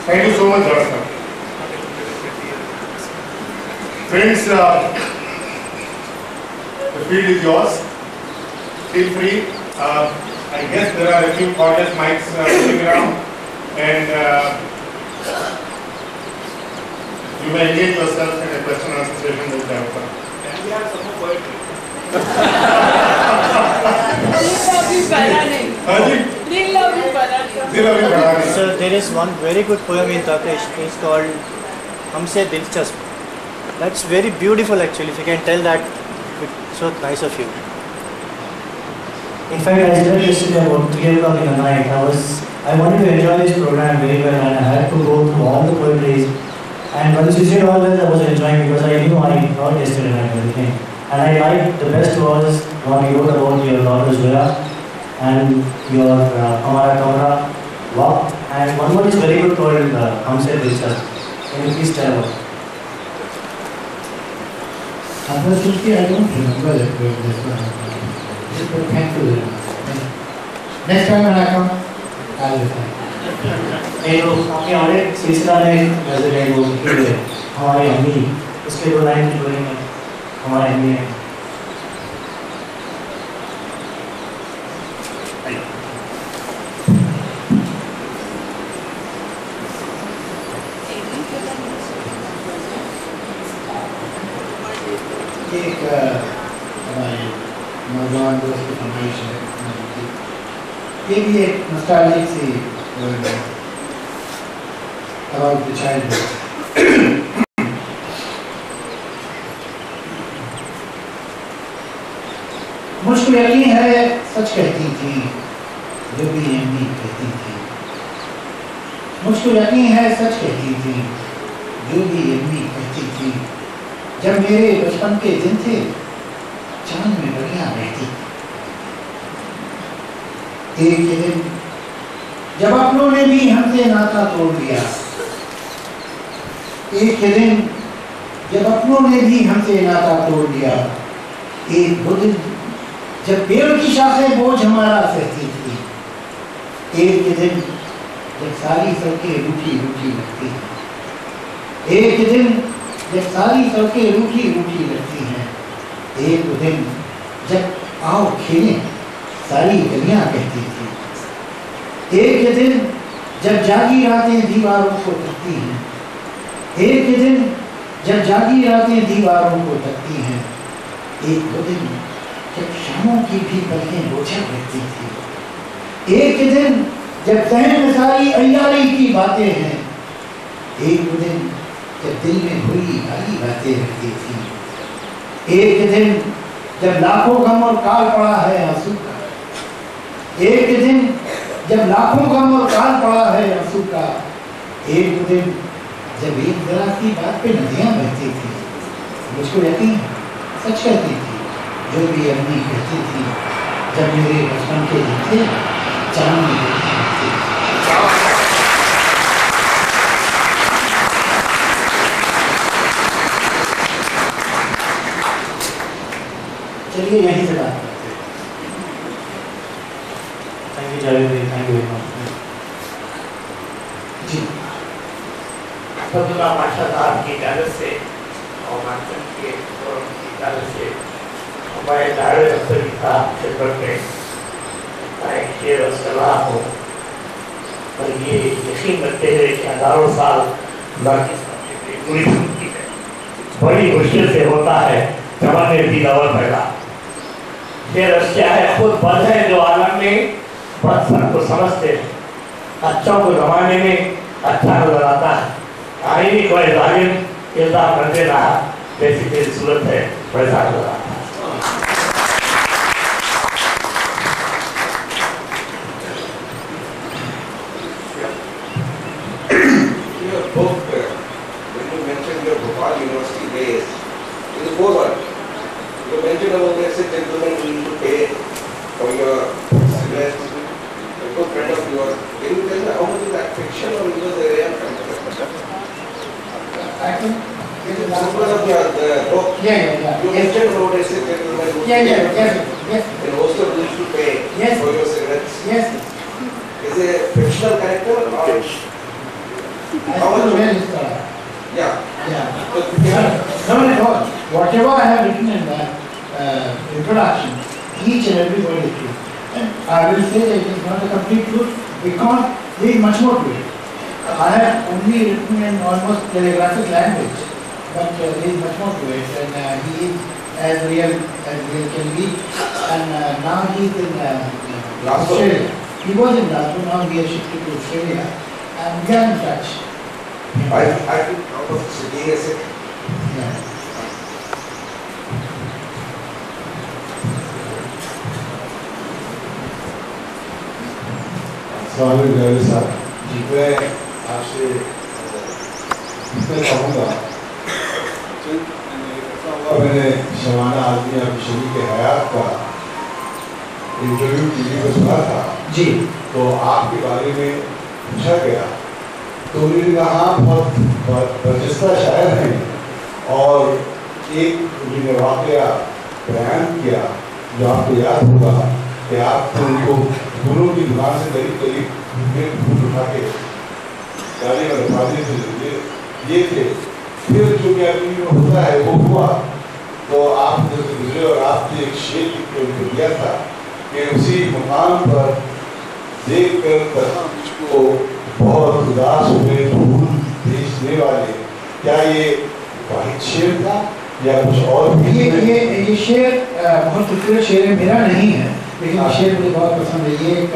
Thank you so much, Doctor. Friends, the field is yours. Feel free. I guess there are a few cordless mics moving around, and you may engage yourself in a question and answer session with Doctor. Can we have some more poetry? So there is one very good poem in Turkish. It's called Hamse Dilchasp. That's very beautiful actually. If you can tell that, it's so nice of you. In fact, I slept yesterday about 3 o'clock in the night. I wanted to enjoy this program very well, and I had to go through all the poetries. And once you said all that, I was enjoying because I knew I heard yesterday night and everything. And I liked the best was when you wrote about your daughter Zoya and your Hamara Kamra walk. And one more is very good called Hamse Dilchasp. Can you please tell about it? Unfortunately, I don't remember that this one. But thank you very much. Next time when I come, I'll reply. आपके हमारे सिलसिला में नजर है वो हमारी अम्मी उसके 2 लाइन की बोली में हमारी अम्मी है एक हमारे नौजवान दोस्त की फरमाइश है ये भी एक नॉस्टैल्जिक सी about the childhood. मुझको यकीन है सच कहती थी जो भी अम्मी कहती थी मुझको यकीन है सच कहती थी जो भी अम्मी कहती थी जब मेरे बचपन के दिन थे चांद में बढ़िया रहती थी एक दिन जब अपनों ने भी हमसे नाता तोड़ दिया एक दिन जब अपनों ने भी हमसे नाता तोड़ दिया एक वो दिन जब पेड़ की शाखें बोझ हमारा सहती थी एक दिन जब सारी सड़कें रूठी रूठी लगती हैं एक दिन जब सारी सड़कें रूठी रूठी लगती हैं एक दिन जब आओ खेलें सारी गलियां कहती थी एक दिन जब जागी रातें दीवारों को तकती हैं एक दिन जब जागी रातें दीवारों को तकती हैं एक दिन जब शामों की भी पलकें बोझल रहती थी एक दिन जब जहन में सारी अय्यारी की बातें हैं एक दिन जब दिल में भूली भारी बातें रहती थी एक दिन जब लाखों गम और काल पड़ा है आंसू का एक दिन जब लाखों गम और काल पड़ा है आंसू का एक दिन जब एक जरा की बात पे नदियां बहती थी मुझको यकीन सच कहती थी जो भी अम्मी कहती थी जब मेरे बचपन के दिन थे चांद में रहती थी चलिए यहीं से बात करते हैं थैंक यू जावेद भाई थैंक यू वेरी मच जी अब्दुल्ला माशा साहब की इजाज़त से और मंथन के की इजाज़त से हमारे जावेद अख्तर साहब खिदमत में एक शेर और सलाह हो और ये यकीन रखते हैं कि हज़ारों साल बाकी पूरी जिंदगी है बड़ी मुश्किल से होता है जमाने भी दौर पैदा ये रस्या है खुद बद है जो आलम में बद सब को समझते हैं अच्छों को जमाने में अच्छा नजर आता है आईनी कोई जालिम इल्जाम करते रहा जैसी तेरी सूरत है वैसा नजर आता है Your book, when you mentioned your Bhopal University days, in the foreword, you mentioned about the gentleman who need to pay for your cigarettes. A good friend of yours. Can you tell me how much is that fiction or it was a real friend? I think it is Of the book. Yeah. You mentioned about a gentleman who Yes. in hostel who used to pay Yes. for your cigarettes. Yes. Is it a fictional character or? I still read his story. Yeah. Not at all. Whatever I have written in the introduction, each and every word is true. And I will say that it is not a complete truth because there is much more to it. I have only written in almost telegraphic language, but there is much more to it. And he is as real can be. And now he is in Australia. He was in Glasgow, now he has shifted to Australia. And we are in touch. I think out of city is it. Yeah. स्वामी जावेद साहब मैं आपसे कहूँगा मैंने शबाना आदमी आपकी शरीक हयात का interview TV में सुना था जी तो आपके बारे में पूछा गया तो उन्होंने कहा बहुत बर्जस्ता शायर हैं और एक उन्होंने वाकया बयान किया जो आपको याद होगा कि आप उनको फूलों की दुकान से करीब करीब फूल उठा के डाले वाले फादे से ये थे। फिर जो क्या होता है वो हुआ, तो आप गुजरे और आपने एक शेर लिख के उनको दिया था कि उसी मुकाम पर देख कर को बहुत उदास हुए फूल बेचने वाले। क्या ये वाहिद शेर था या कुछ और भी? ये शेर बहुत खूबसूरत शेर है, मेरा नहीं है, लेकिन शेर मुझे बहुत पसंद है। ये एक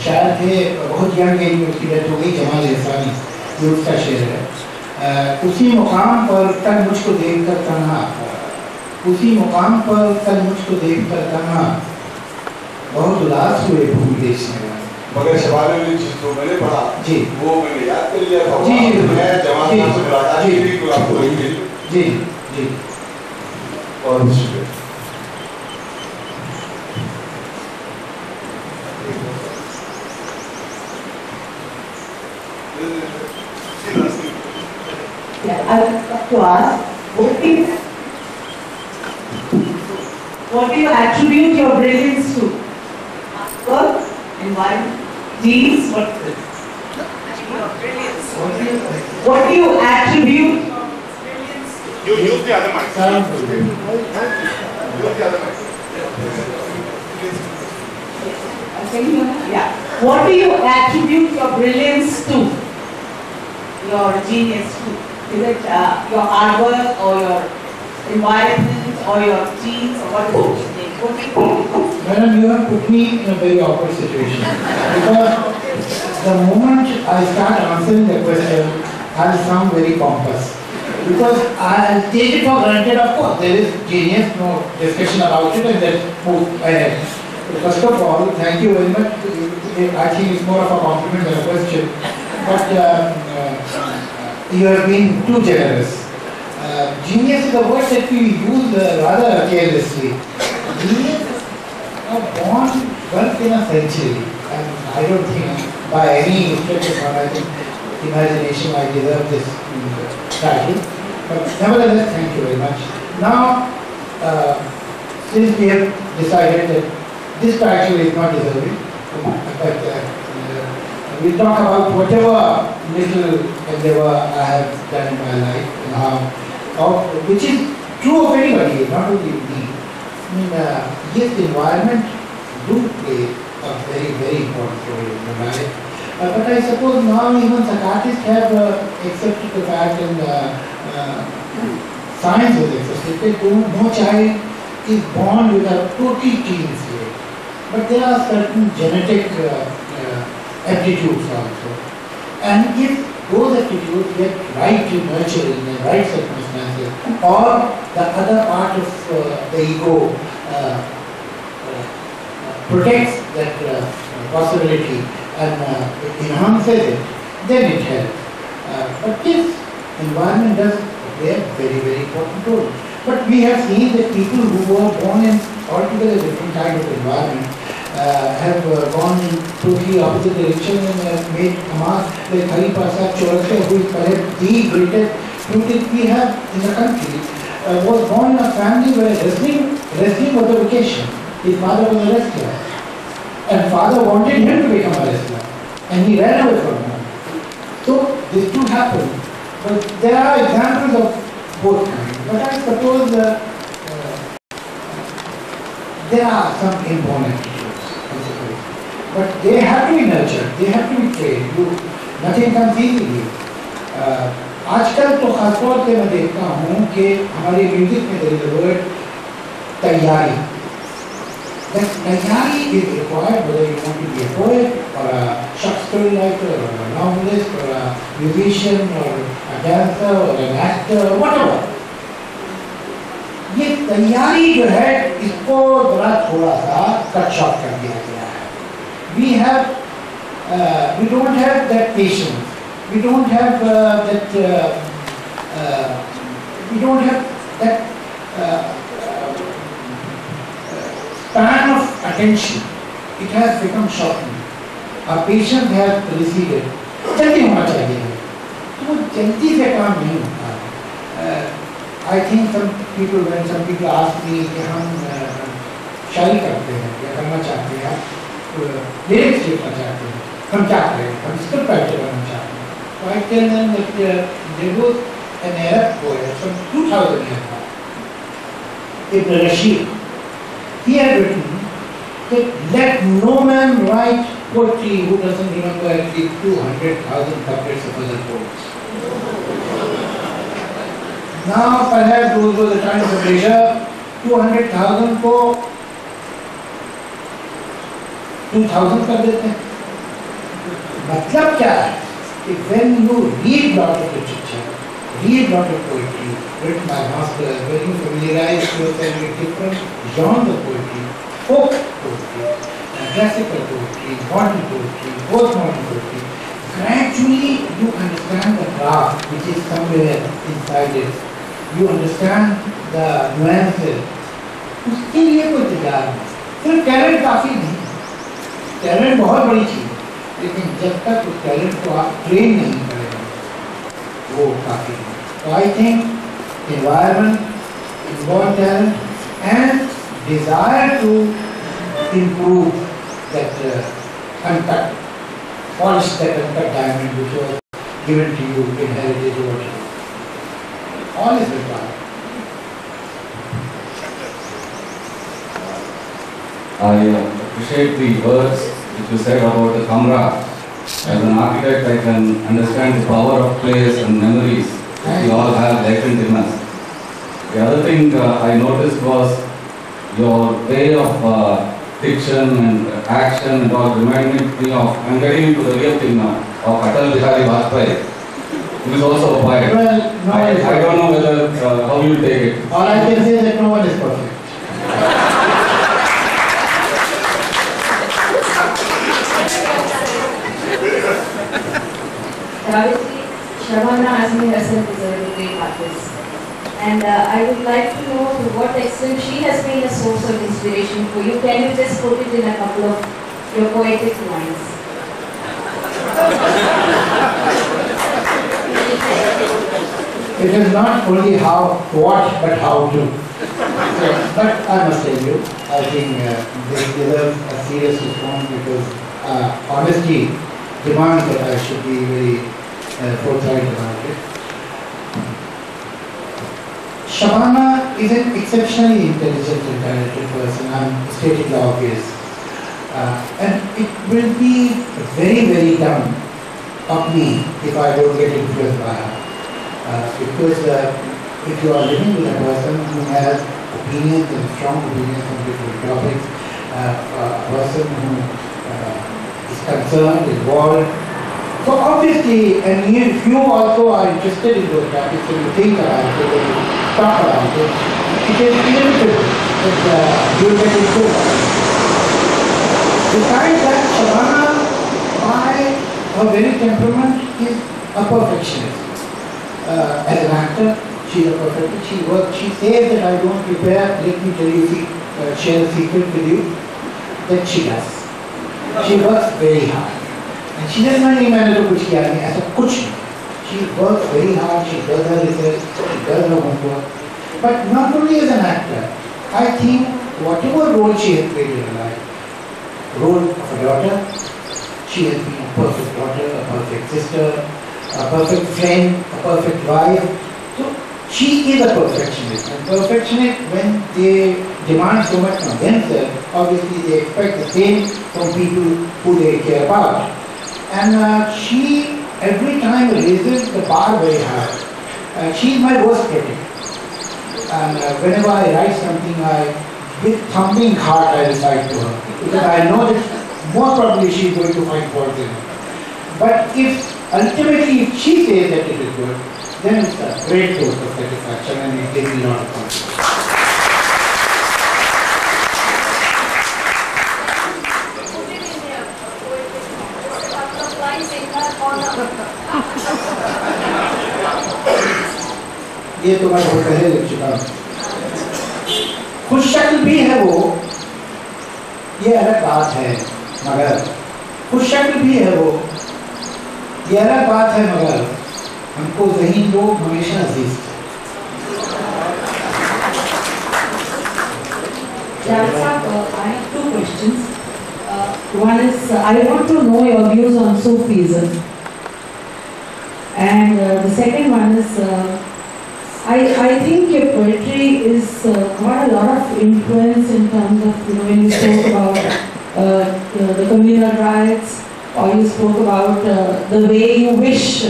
शायर थे, बहुत यंग एज में उसकी डेथ हो गई, जमाल एहसानी, ये उसका शेर है। उसी मुकाम पर कल मुझको देख कर तन्हा, उसी मुकाम पर कल मुझको देख कर तन्हा, बहुत उदास हुए फूल बेचने वाले। मगर शबाब में चीज जो मैंने पढ़ा जी वो मैंने याद कर लिया था। जी जी मैं जमात से मुलाकात की थी तो आपको वही मिली। जी जी और शुक्रिया। I would like to ask, what do you attribute your brilliance to? Work, environment, genes, what is it? Your brilliance. What do you attribute? You use the other mic. Use the other mic. Yeah. What do you attribute your brilliance to? Your genius to? Is it your hard work or your environment or your genes or what is it? What do you think? Madam, you have put me in a very awkward situation because the moment I start answering the question, I'll sound very pompous. Because I'll take it for granted, of course, there is genius, no discussion about it, and then move ahead. First of all, thank you very much. I think it's more of a compliment than a question. But you have been too generous. Genius is a word that we use rather carelessly. Genius is born once in a century. And I don't think by any stretch of imagination I deserve this title. But nevertheless, thank you very much. Now, since we have decided that this title is not deserving, but we'll talk about whatever little endeavor I have done in my life, and how, which is true of anybody, not only me. I mean, yes, the environment do play a very, very important role in my life. But I suppose now even psychiatrists have accepted the fact, and science has accepted that no child is born with a totally clean slate. But there are certain genetic aptitudes also. And if those aptitudes get right nurtured in the right circumstances, or the other part of the ego protects that possibility and enhances it, then it helps. But this environment does play a very, very important role. But we have seen that people who were born in altogether different kind of environment have gone in totally opposite direction and have made Hamas, like Hari Prasad Chaurasia, who is perhaps the greatest student we have in the country, was born in a family where wrestling was a vocation. His father was a wrestler. And father wanted him to become a wrestler. And he ran away from home. So this too happened. But there are examples of both kinds. But I suppose there are some inborn attitudes, I suppose. But they have to be nurtured, they have to be trained. Nothing comes easily. आजकल तो खासतौर पे मैं देखता हूँ कि हमारे music में there is a word तैयारी. That tayari is required whether you want to be a poet or a short story writer or a novelist or a musician or a dancer or an actor or whatever. ये तैयारी जो है इसको जरा थोड़ा सा cut short कर दिया गया है. We don't have that patience. We don't have that span of attention. It has become shortened. Our patience has receded. जल्दी होना चाहिए. तो जल्दी से काम नहीं होता. I think when some people ask me कि हम शायरी करते हैं या करना चाहते हैं, लिरिक्स लिखना चाहते हैं, हम क्या करें, हम स्क्रिप्ट राइटर बनना चाहते हैं. So I tell them that there was an Arab poet from 2000 years back, Ibn Rashid. He had written that let no man write poetry who doesn't remember at least 200,000 couplets of other poets. Now perhaps those were the times of leisure. 200,000 को 2000 कर देते हैं. मतलब क्या है कि when you read lot of literature, read lot of poetry written by masters, when you familiarize yourself with different genres of poetry, folk poetry, classical poetry, modern poetry, postmodern poetry, gradually you understand the craft which is somewhere inside it. You understand the nuances. उसके लिए कोई तैयार नहीं. सिर्फ talent काफी नहीं. Talent बहुत बड़ी चीज है, लेकिन जब तक उस टैलेंट को आप ट्रेन नहीं करेंगे वो काफी नहीं. So I think environment, involved talent, and desire to improve that uncut, polish that uncut diamond which was given to you in heritage or whatever. All is required. I appreciate the words which you said about the camera. As an architect, I can understand the power of place and memories that we all have latent in us. The other thing I noticed was your way of diction and action and all reminded me of, I'm getting into the real thing now, of Atal Bihari Vajpayee, who is also a poet. Well, no I don't know whether how you take it. All I can say is that no one is perfect. Shabana Azmi herself is a very great artist, and I would like to know to what extent she has been a source of inspiration for you. Can you just put it in a couple of your poetic lines? It is not only what, but how to. But I must tell you, I think they deserve a serious response because honesty demands that I should be very forthright about it. Shabana is an exceptionally intelligent and talented person. I'm stating the obvious. And it will be very, very dumb of me if I don't get influenced by her. Because if you are living with a person who has opinions and strong opinions on different topics, a person who is concerned, involved. So obviously, and if you also are interested in those topics and you think about it and you talk about it, it is inevitable that you will get influenced. Besides that, Shabana, by her very temperament, is a perfectionist. As an actor, she is a perfectionist. She says that I don't prepare. Let me tell you, share a secret with you, that she does. She works very hard. And she doesn't know मैंने तो कुछ किया नहीं, ऐसा कुछ नहीं. She works very hard, she does her research, she does her homework. But not only as an actor, I think whatever role she has played in her life, role of a daughter, she has been a perfect daughter, a perfect sister, a perfect friend, a perfect wife. So she is a perfectionist. And perfectionist, when they demand so much from themselves, obviously they expect the same from people who they care about. And she every time raises the bar very high. She is my worst critic. And whenever I write something, with thumping heart I recite to her. Because I know that most probably she is going to find fault in it. But ultimately if she says that it is good, then it's a great source of satisfaction and it gives me a lot of confidence. ये तो मैं बहुत पहले लिख चुका हूँ. खुश शक्ल भी है वो, ये अलग बात है, मगर खुश शक्ल भी है वो, ये अलग बात है, मगर हमको ज़हीन लोग हमेशा अजीज थे. Javed Akthar, I have two questions. One is, I want to know your views on Sufism. And the second one is, I think your poetry is got a lot of influence in terms of, when you spoke about the communal rights, or you spoke about the way you wish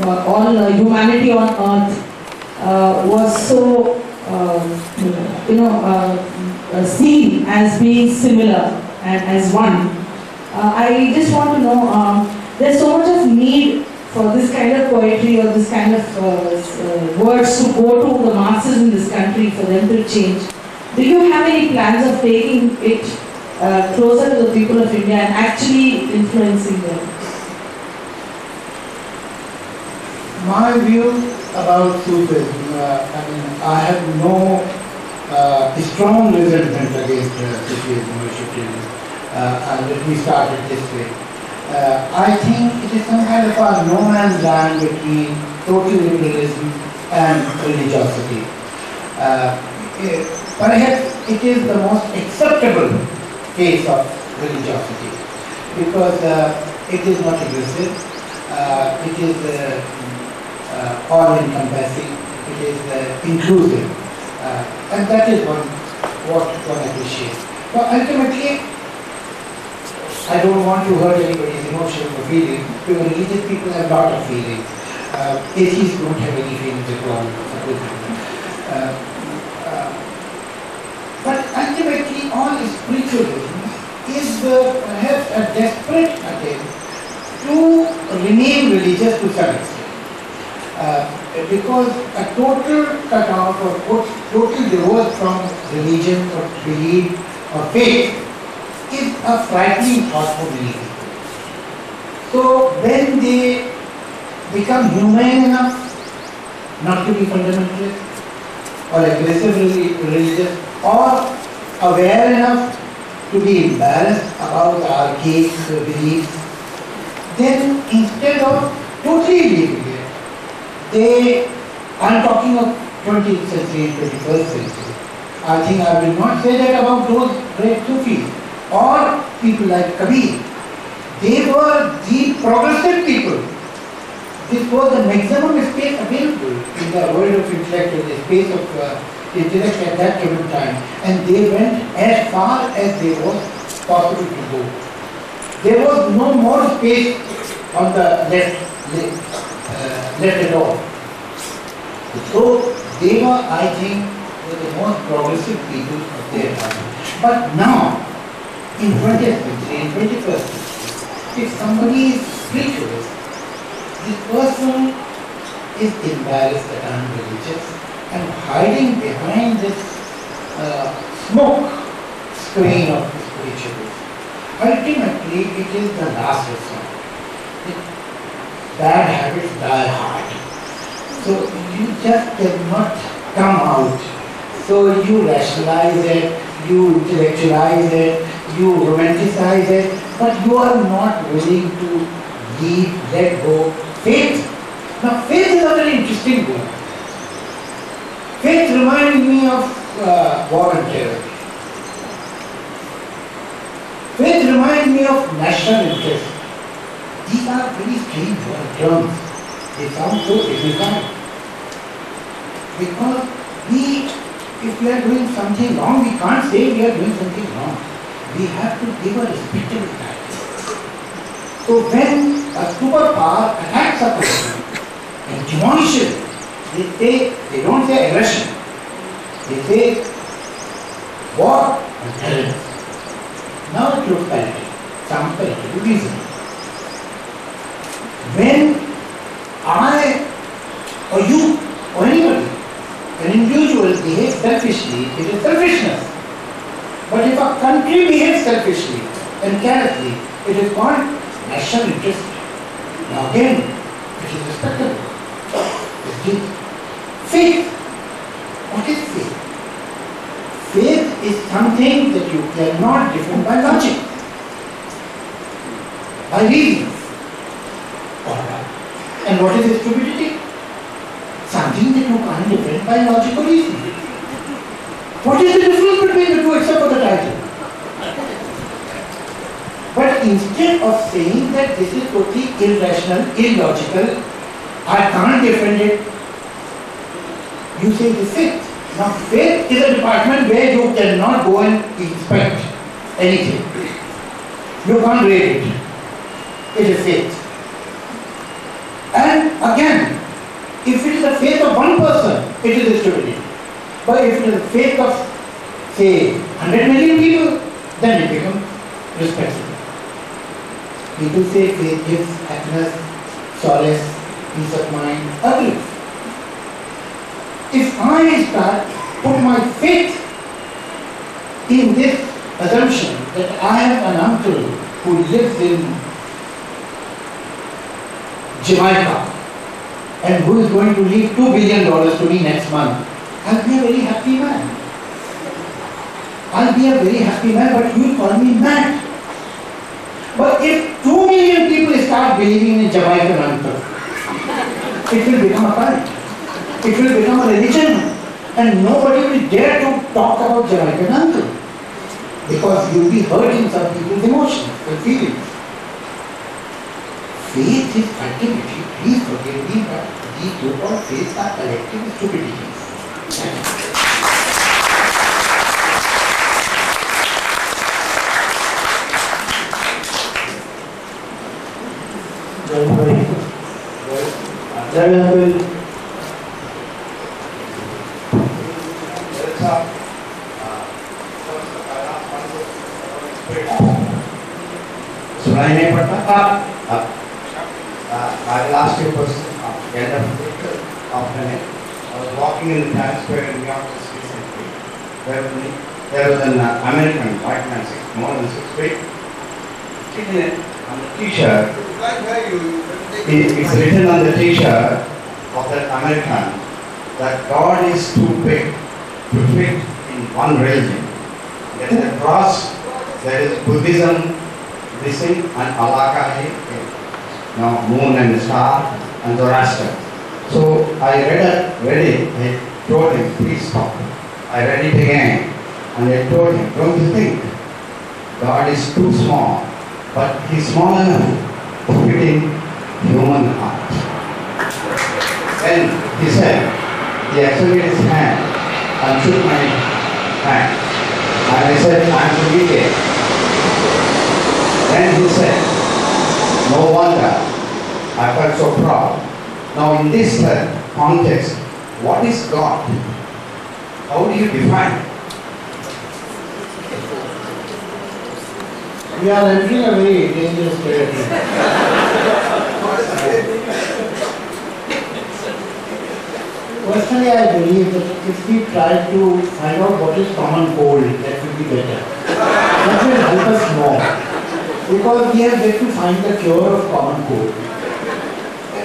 all humanity on earth was so, seen as being similar and as one. I just want to know, there's so much of need for this kind of poetry or this kind of words to go to the masses in this country for them to change. Do you have any plans of taking it closer to the people of India and actually influencing them? My view about Sufism, I have no strong resentment against Sufism or Shukrism. Let me start it this way. I think it is some kind of a no man's land between total liberalism and religiosity. Perhaps it is the most acceptable case of religiosity because it is not aggressive, it is all-encompassing, it is inclusive, and that is what one appreciates. But ultimately, I don't want to hurt anybody's emotions or feelings, because religious people have a lot of feelings. Atheists don't have any feelings at all, supposedly. But ultimately, all spiritualism is perhaps a desperate attempt to remain religious to some extent. Because a total cut-off or total divorce from religion or belief or faith is a frightening thought for many people. So when they become humane enough not to be fundamentalist or aggressively religious, or aware enough to be embarrassed about archaic beliefs, then instead of totally leaving it, I'm talking of 20th century, 21st century. I think I will not say that about those great Sufis or people like Kabir. They were the progressive people. This was the maximum space available in the world of intellect, in the space of intellect at that given time. And they went as far as they was possible to go. There was no more space on the left at all. So they were, I think, the most progressive people of their time. But now, in 20th century, in 21st century, if somebody is spiritualist, this person is embarrassed that I am religious and hiding behind this smoke screen of spiritualism. Ultimately, it is the last resort. Bad habits die hard. So you just cannot come out. So you rationalize it, you intellectualize it, you romanticize it, but you are not willing to let go. Faith. Now faith is a very interesting word. Faith reminds me of war and terror. Faith reminds me of national interest. These are very strange terms. They sound so dignified. Because if we are doing something wrong, we can't say we are doing something wrong. We have to give a respectable title. So when a superpower attacks a person and demolishes, they don't say aggression. They say war and terrorism. Now it looks palatable, sounds palatable, reasonable. When I or you or anybody, an individual behaves selfishly, it is selfishness. But if a country behaves selfishly and carelessly, it is called national interest. Now again, it is respectable. Faith. What is faith? Faith is something that you cannot define by logic, by reason. And what is stupidity? Something that you can't define by logic or reason. What is the difference between the two except for the title. But instead of saying that this is totally irrational, illogical, I can't defend it, you say it is faith. Now faith is a department where you cannot go and inspect anything. You can't read it. It is faith. And again, if it is the faith of one person, it is stupidity. But if it is the faith of, say, 100 million people, then it becomes respectable. People say faith gives happiness, solace, peace of mind, ugly. If I start put my faith in this assumption that I have an uncle who lives in Jamaica and who is going to leave $2 billion to me next month, I'll be a very happy man. I'll be a very happy man, but you call me mad. But if 2 million people start believing in Jamaican uncle, it will become a cult. It will become a religion. And nobody will dare to talk about Jamaican uncle. Because you'll be hurting some people's emotions and feelings. Faith is activity. Please forgive me, but these so-called faiths are collective stupidities. सुनाई नहीं पड़ता I will ask you a question at the end of the afternoon. I was walking in the Times Square in New York just recently. There was an American white man, more than 6 feet, sitting on the t-shirt. It's written on the t-shirt of that American that God is too big to fit in one religion. There is a cross, there is Buddhism, missing, and Allah ka hai, moon and star, and Zoroaster. So I read it, I told him, please stop. I read it again, and I told him, don't you think God is too small, but He's small enough to fit in human heart. Then he said, he extended his hand and shook my hand. And I said, I'm forgiven. Then he said, no wonder, I felt so proud. Now in this context, what is God? How do you define it? We are entering a very dangerous territory. Personally, I believe that if we try to find out what is common cold, that will be better. That will help us more. Because we have yet to find the cure of common cold.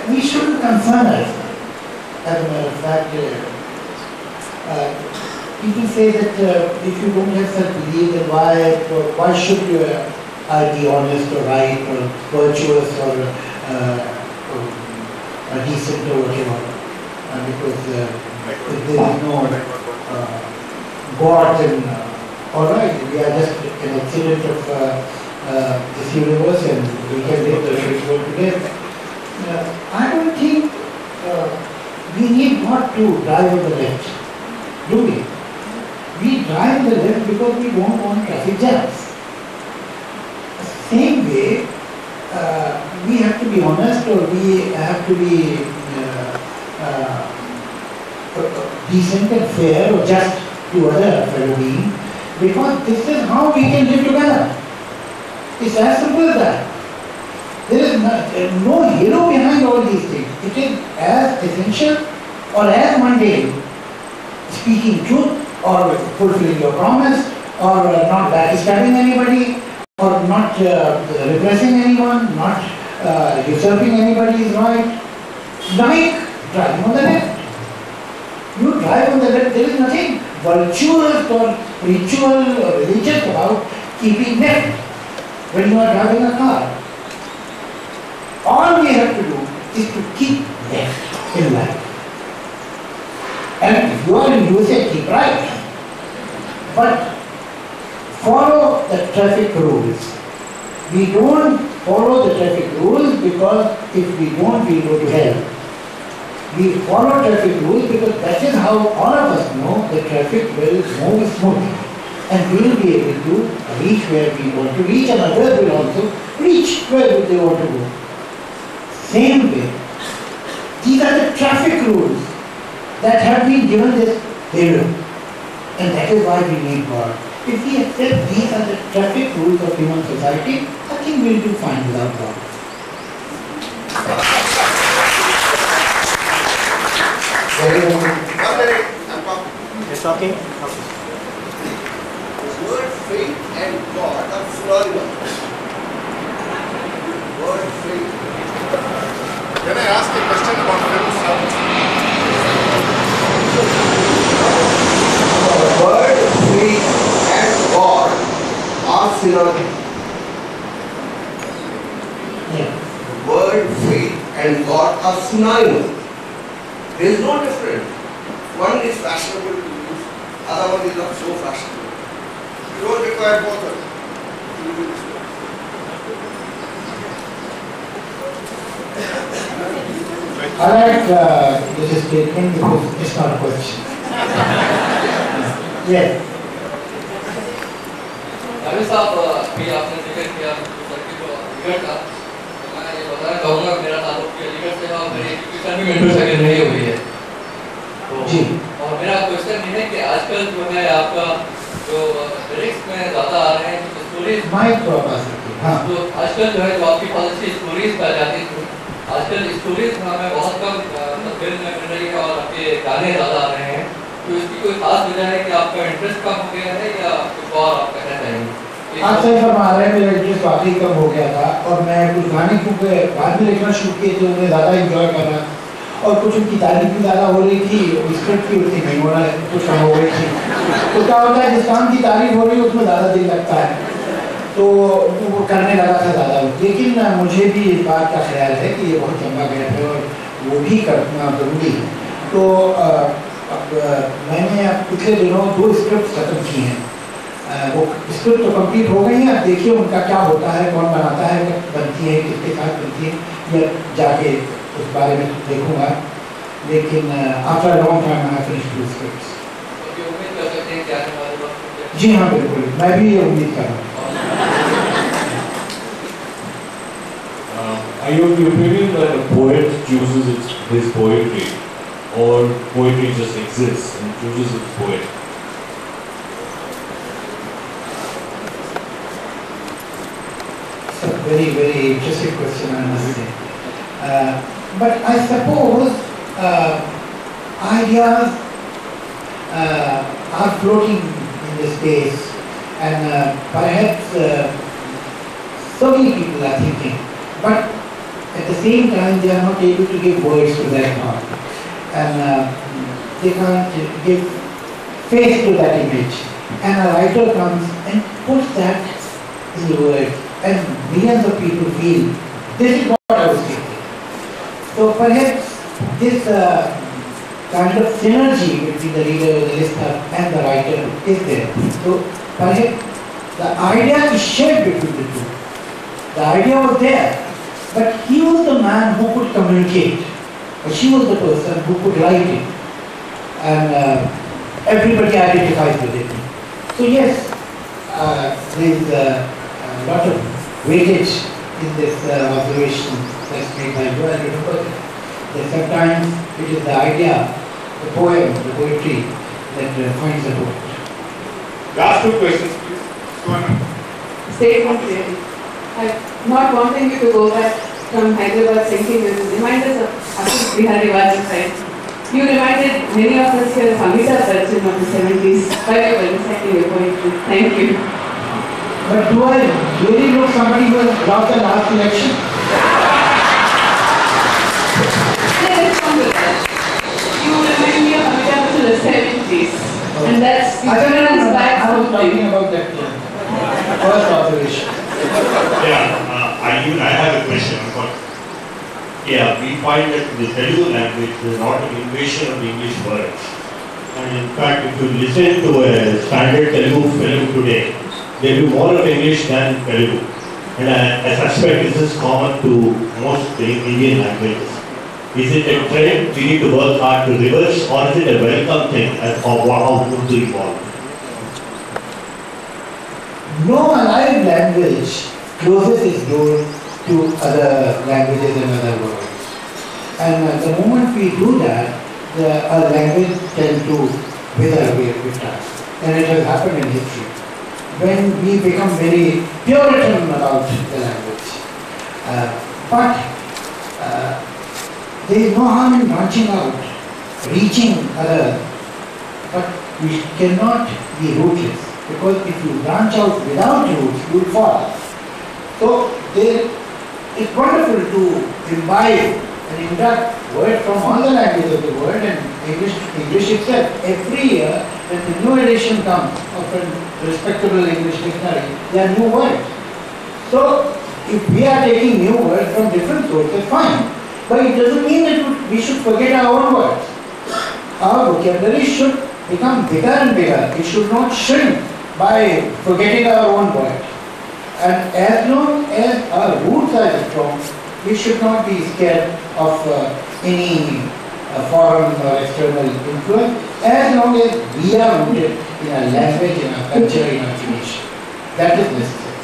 We shouldn't concern ourselves. As a matter of fact, people say that if you don't have such belief, then why should I be honest or right or virtuous or decent or whatever? Because if there is no God, then alright, we are just an accident of this universe and we can live the right world together. I don't think we need not to drive on the left, do we? We drive on the left because we don't want traffic jams. Same way, we have to be honest or we have to be decent and fair or just to other fellow beings, because this is how we can live together. It's as simple as that. There is no hero behind all these things. It is as essential or as mundane, speaking truth or fulfilling your promise or not backstabbing anybody or not repressing anyone, not usurping anybody's right, like driving on the left. You drive on the left, there is nothing virtuous or ritual or religious about keeping left when you are driving a car. All we have to do is to keep left in life. And if you are in USA, keep right. But follow the traffic rules. We don't follow the traffic rules because if we don't, we go to hell. We follow traffic rules because that is how all of us know the traffic will move smoothly. And we will be able to reach where we want to reach, and others will also reach where they want to go. Same way, these are the traffic rules that have been given this period. And that is why we need God. If we accept these are the traffic rules of human society, I think we will do fine without God. You're talking? Word faith and God are synonymous. Word faith. Can I ask a question about films? Word faith and God are synonymous. Word faith and God are synonymous. There is no difference. One is fashionable to use, other one is not so fashionable. You don't require both of them. I like this statement because it's not a question. Yes. अभी साहब भी आपने जिक्र किया circuit को अलीगढ़ का, तो मैं ये बताना चाहूँगा मेरा ताल्लुक भी अलीगढ़ से है और मेरी एजुकेशन भी मेट्रो सेकंड में ही हुई है। तो और मेरा क्वेश्चन ये है कि आजकल जो है आपका जो लिरिक्स में ज़्यादा आ रहे हैं स्टोरीज, तो आजकल जो है जो आपकी पॉलिसी स्टोरीज पर जाती थी, आजकल स्टोरीज हमें बहुत कम फिल्म में मिल रही है और आपके गाने ज़्यादा आ रहे हैं। तो इसकी कोई खास वजह है कि आपका इंटरेस्ट कम हो गया है या कुछ और आप कहना चाहेंगे? आप सही फरमा रहे हैं, मेरा इंटरेस्ट वाकई कम हो गया था और मैं कुछ गाने क्योंकि बाद में लिखना शुरू किए थे उन्हें ज़्यादा इंजॉय कर रहा और कुछ उनकी तारीफ भी ज़्यादा हो रही थी, स्क्रिप्ट भी उतनी नहीं होना कुछ कम हो गई थी। तो क्या होता है जिस काम की तारीफ हो रही है उसमें ज़्यादा दिल लगता है, तो वो करने लगा था ज़्यादा। लेकिन मुझे भी इस बात का ख्याल है कि ये बहुत लंबा गैप है और वो भी करना ज़रूरी है। तो मैंने पिछले दिनों 2 स्क्रिप्ट खत्म की हैं। वो स्क्रिप्ट तो कंप्लीट हो गई हैं, अब देखिए उनका क्या होता है, कौन बनाता है, कब बनती है, किसके साथ बनती है, या जाके उस बारे में देखूंगा। लेकिन after long time I finish 2 scripts. जी हाँ बिल्कुल, मैं भी ये उम्मीद कर रहा हूँ। Are you of the opinion that a poet chooses his poetry, or poetry just exists and chooses its poet? It's a very, very interesting question, I must say. But I suppose ideas are floating in the space, and perhaps so many people are thinking, but at the same time they are not able to give words to that thought, and they can't give face to that image, and a writer comes and puts that in the words, and millions of people feel this is what I was thinking. So perhaps this kind of synergy between the reader, the listener and the writer is there. So perhaps the idea is shared between the two. The idea was there, but he was the man who could communicate, or she was the person who could write it, and everybody identifies with it. So yes, there is a lot of weightage in this observation that's made by you. I remember that sometimes it is the idea, the poem, the poetry that finds the poet. Last 2 questions, please. Go on. Statement really. I'm not wanting you to go back from Hyderabad thinking this reminds us of Atul Bihari Vajpayee. You reminded many of us here of Amitabh Bachchan of the 70s by reciting your poetry. Thank you. But do I really look somebody who has lost the last election? You remind me of Amitabh Bachchan of the 70s. And that's back I was talking about that first observation. I have a question. Yeah, we find that the Telugu language is not an invasion of the English words. And in fact, if you listen to a standard Telugu film today, there will be more of English than Telugu. And I suspect this is common to most Indian languages. Is it a trend we need to work hard to reverse, or is it a welcome thing as of how Urdu evolved? No alive language closes its door to other languages and other words. And the moment we do that, our language tends to wither away with time. And it has happened in history. When we become very Puritan about the language. But there is no harm in branching out, reaching others, but we cannot be rootless, because if you branch out without roots, you will fall. So it's wonderful to imbibe and induct words from all the languages of the world, and English itself. Every year, when the new edition comes of a respectable English dictionary, there are new words. So if we are taking new words from different sources, fine. But it doesn't mean that we should forget our own words. Our vocabulary should become bigger and bigger. It should not shrink by forgetting our own words. And as long as our roots are strong, we should not be scared of any foreign or external influence, as long as we are rooted in our language, in our culture, in our tradition. That is necessary.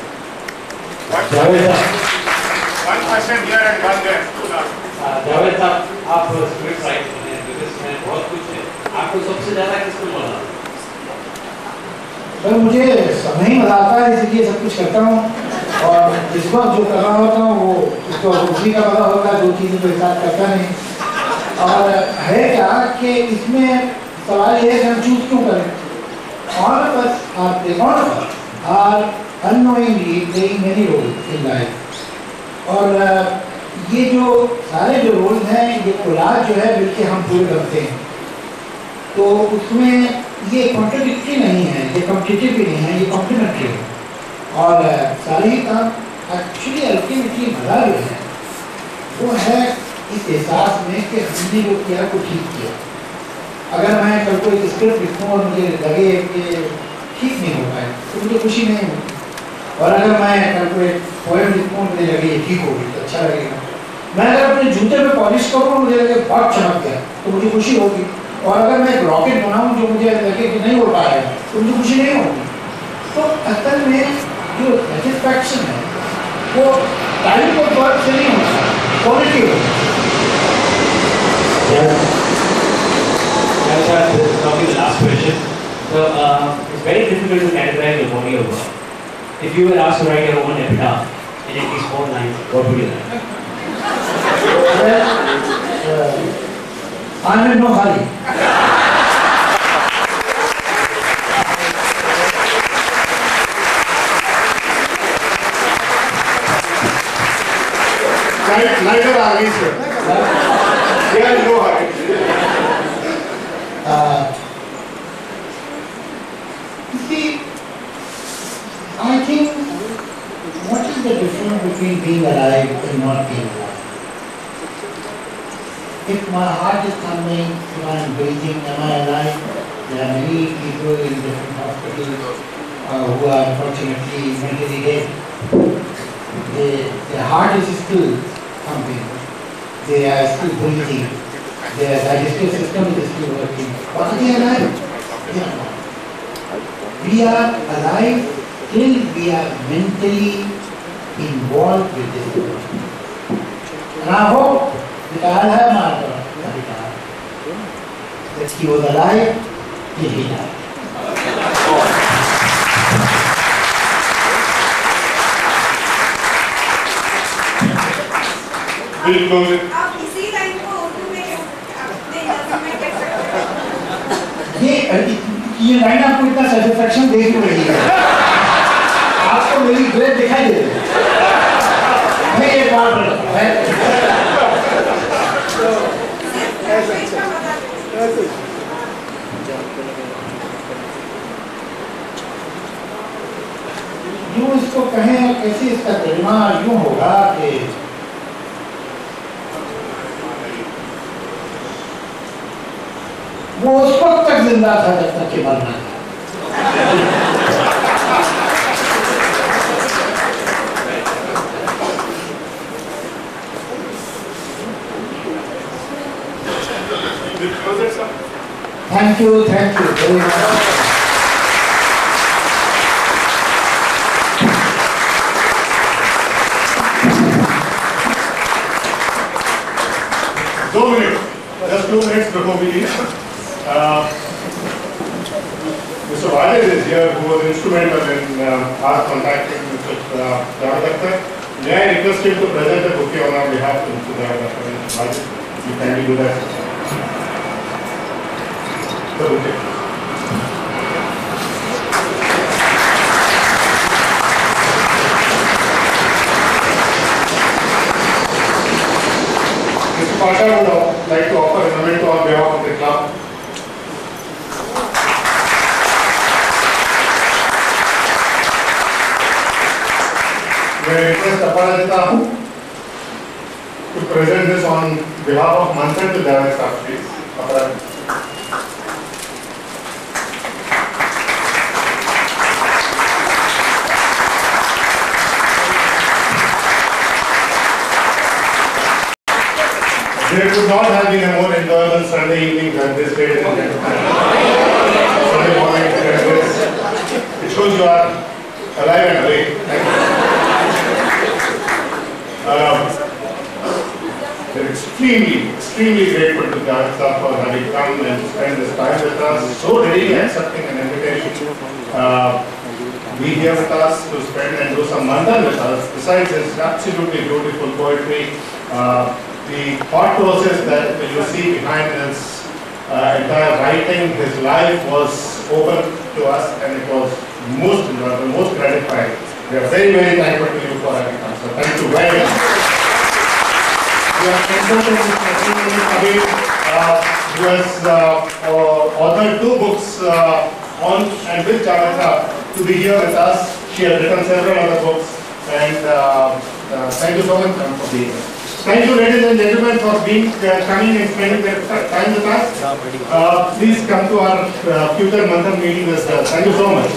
One question here and one there. Javed साहब, आप script writer हैं, business में बहुत कुछ है, आपको सबसे ज्यादा किसको मजा आता है? सर मुझे समय ही मजा आता है, इसलिए सब कुछ करता हूँ, और जिस वक्त जो कर रहा होता हूँ वो उसको उसी का पता होगा, दो चीज़ें तो एक साथ करता नहीं। और है क्या कि इसमें सवाल ये है कि हम चूज क्यों करें? All of us are unknowingly playing many roles in life. और ये जो सारे जो रोल्स हैं, ये कोलाज जो है मिलके हम पूरे करते हैं, तो उसमें ये कॉन्ट्रडिक्टरी नहीं है, ये कॉम्पिटिटिव भी नहीं है, ये कॉम्प्लीमेंट्री है। और सारे ही काम एक्चुअली अल्टीमेटली मजा जो है वो है इस एहसास में कि हमने जो किया वो ठीक किया। अगर मैं कल को एक स्क्रिप्ट लिखूँ और मुझे लगे कि ठीक नहीं हो पाए तो मुझे खुशी नहीं होगी, और अगर मैं कल को एक पोएम लिखूँ मुझे लगे ये ठीक होगी तो अच्छा लगेगा। मैं अगर अपने जूते पे पॉलिश करूँ और मुझे लगे बहुत चमक गया तो मुझे खुशी होगी, और अगर मैं एक रॉकेट बनाऊँ जो मुझे लगे कि नहीं हो पाएगा तो मुझे खुशी नहीं होगी। तो असल में जो सेटिस्फैक्शन है वो टाइम और वर्क से नहीं होता, क्वालिटी होता है। Probably the last question. So it's very difficult to categorize your body of work. If you were asked to write your own epitaph in at least 4 lines, what would you write? I'm in no hurry. Neither are we, sir. We are in no hurry. You see, I think what is the difference between being alive and not being alive? If my heart is thumping, if I am breathing, am I alive? There are many people in different hospitals who are unfortunately mentally dead. Their heart is still thumping. They are still breathing. Their digestive system is still working. But are they alive? They are not. We are alive till we are mentally involved with this world. And I hope that I'll have my avatar, that he was alive till he died. We'll close it. आप इसी line को उर्दू में अपने नज़म में कह सकते हैं। ये लाइन आपको इतना सेटिस्फैक्शन दे क्यों रही है? आपको मेरी ग्रेड दिखाई दे रही है। मैं एक बार यूँ इसको कहें, कैसे इसका तर्जुमा यूँ होगा कि वो उस वक्त तक जिंदा था जब तक कि मरना था। With close sir. Thank you very much. Just 2 minutes before we leave. Mr. Javed is here, who was instrumental in our contacting Mr. Javed Akthar. May I request him to present a bouquet on our behalf to Mr. Javed Akthar? You kindly do that. The bouquet. Mr. Pasha would like to offer a memento on behalf of the club. May I request Aparajita to present this on behalf of Manthan to Javed Akthar, please. Aparajita. There could not have been a more enjoyable Sunday evening than this, ladies and gentlemen. Sunday morning, it shows you are alive and awake. Thank you. We're extremely grateful to Javed Akthar for having come and spend this time with us, so readily accepting an invitation. Be here with us to spend and do some Manthan with us. Besides his absolutely beautiful poetry, the thought process that you see behind his entire writing, his life was open to us, and it was most enjoyable, most gratifying. We are very thankful to you for having come. So thank you very much. We are thankful to Ms. Javed, who has authored 2 books on and with Javed Akthar to be here with us. She has written several other books, and thank you so much for being here. Thank you, ladies and gentlemen, for coming and spending their time with us. Please come to our future Manthan meeting as well. Thank you so much.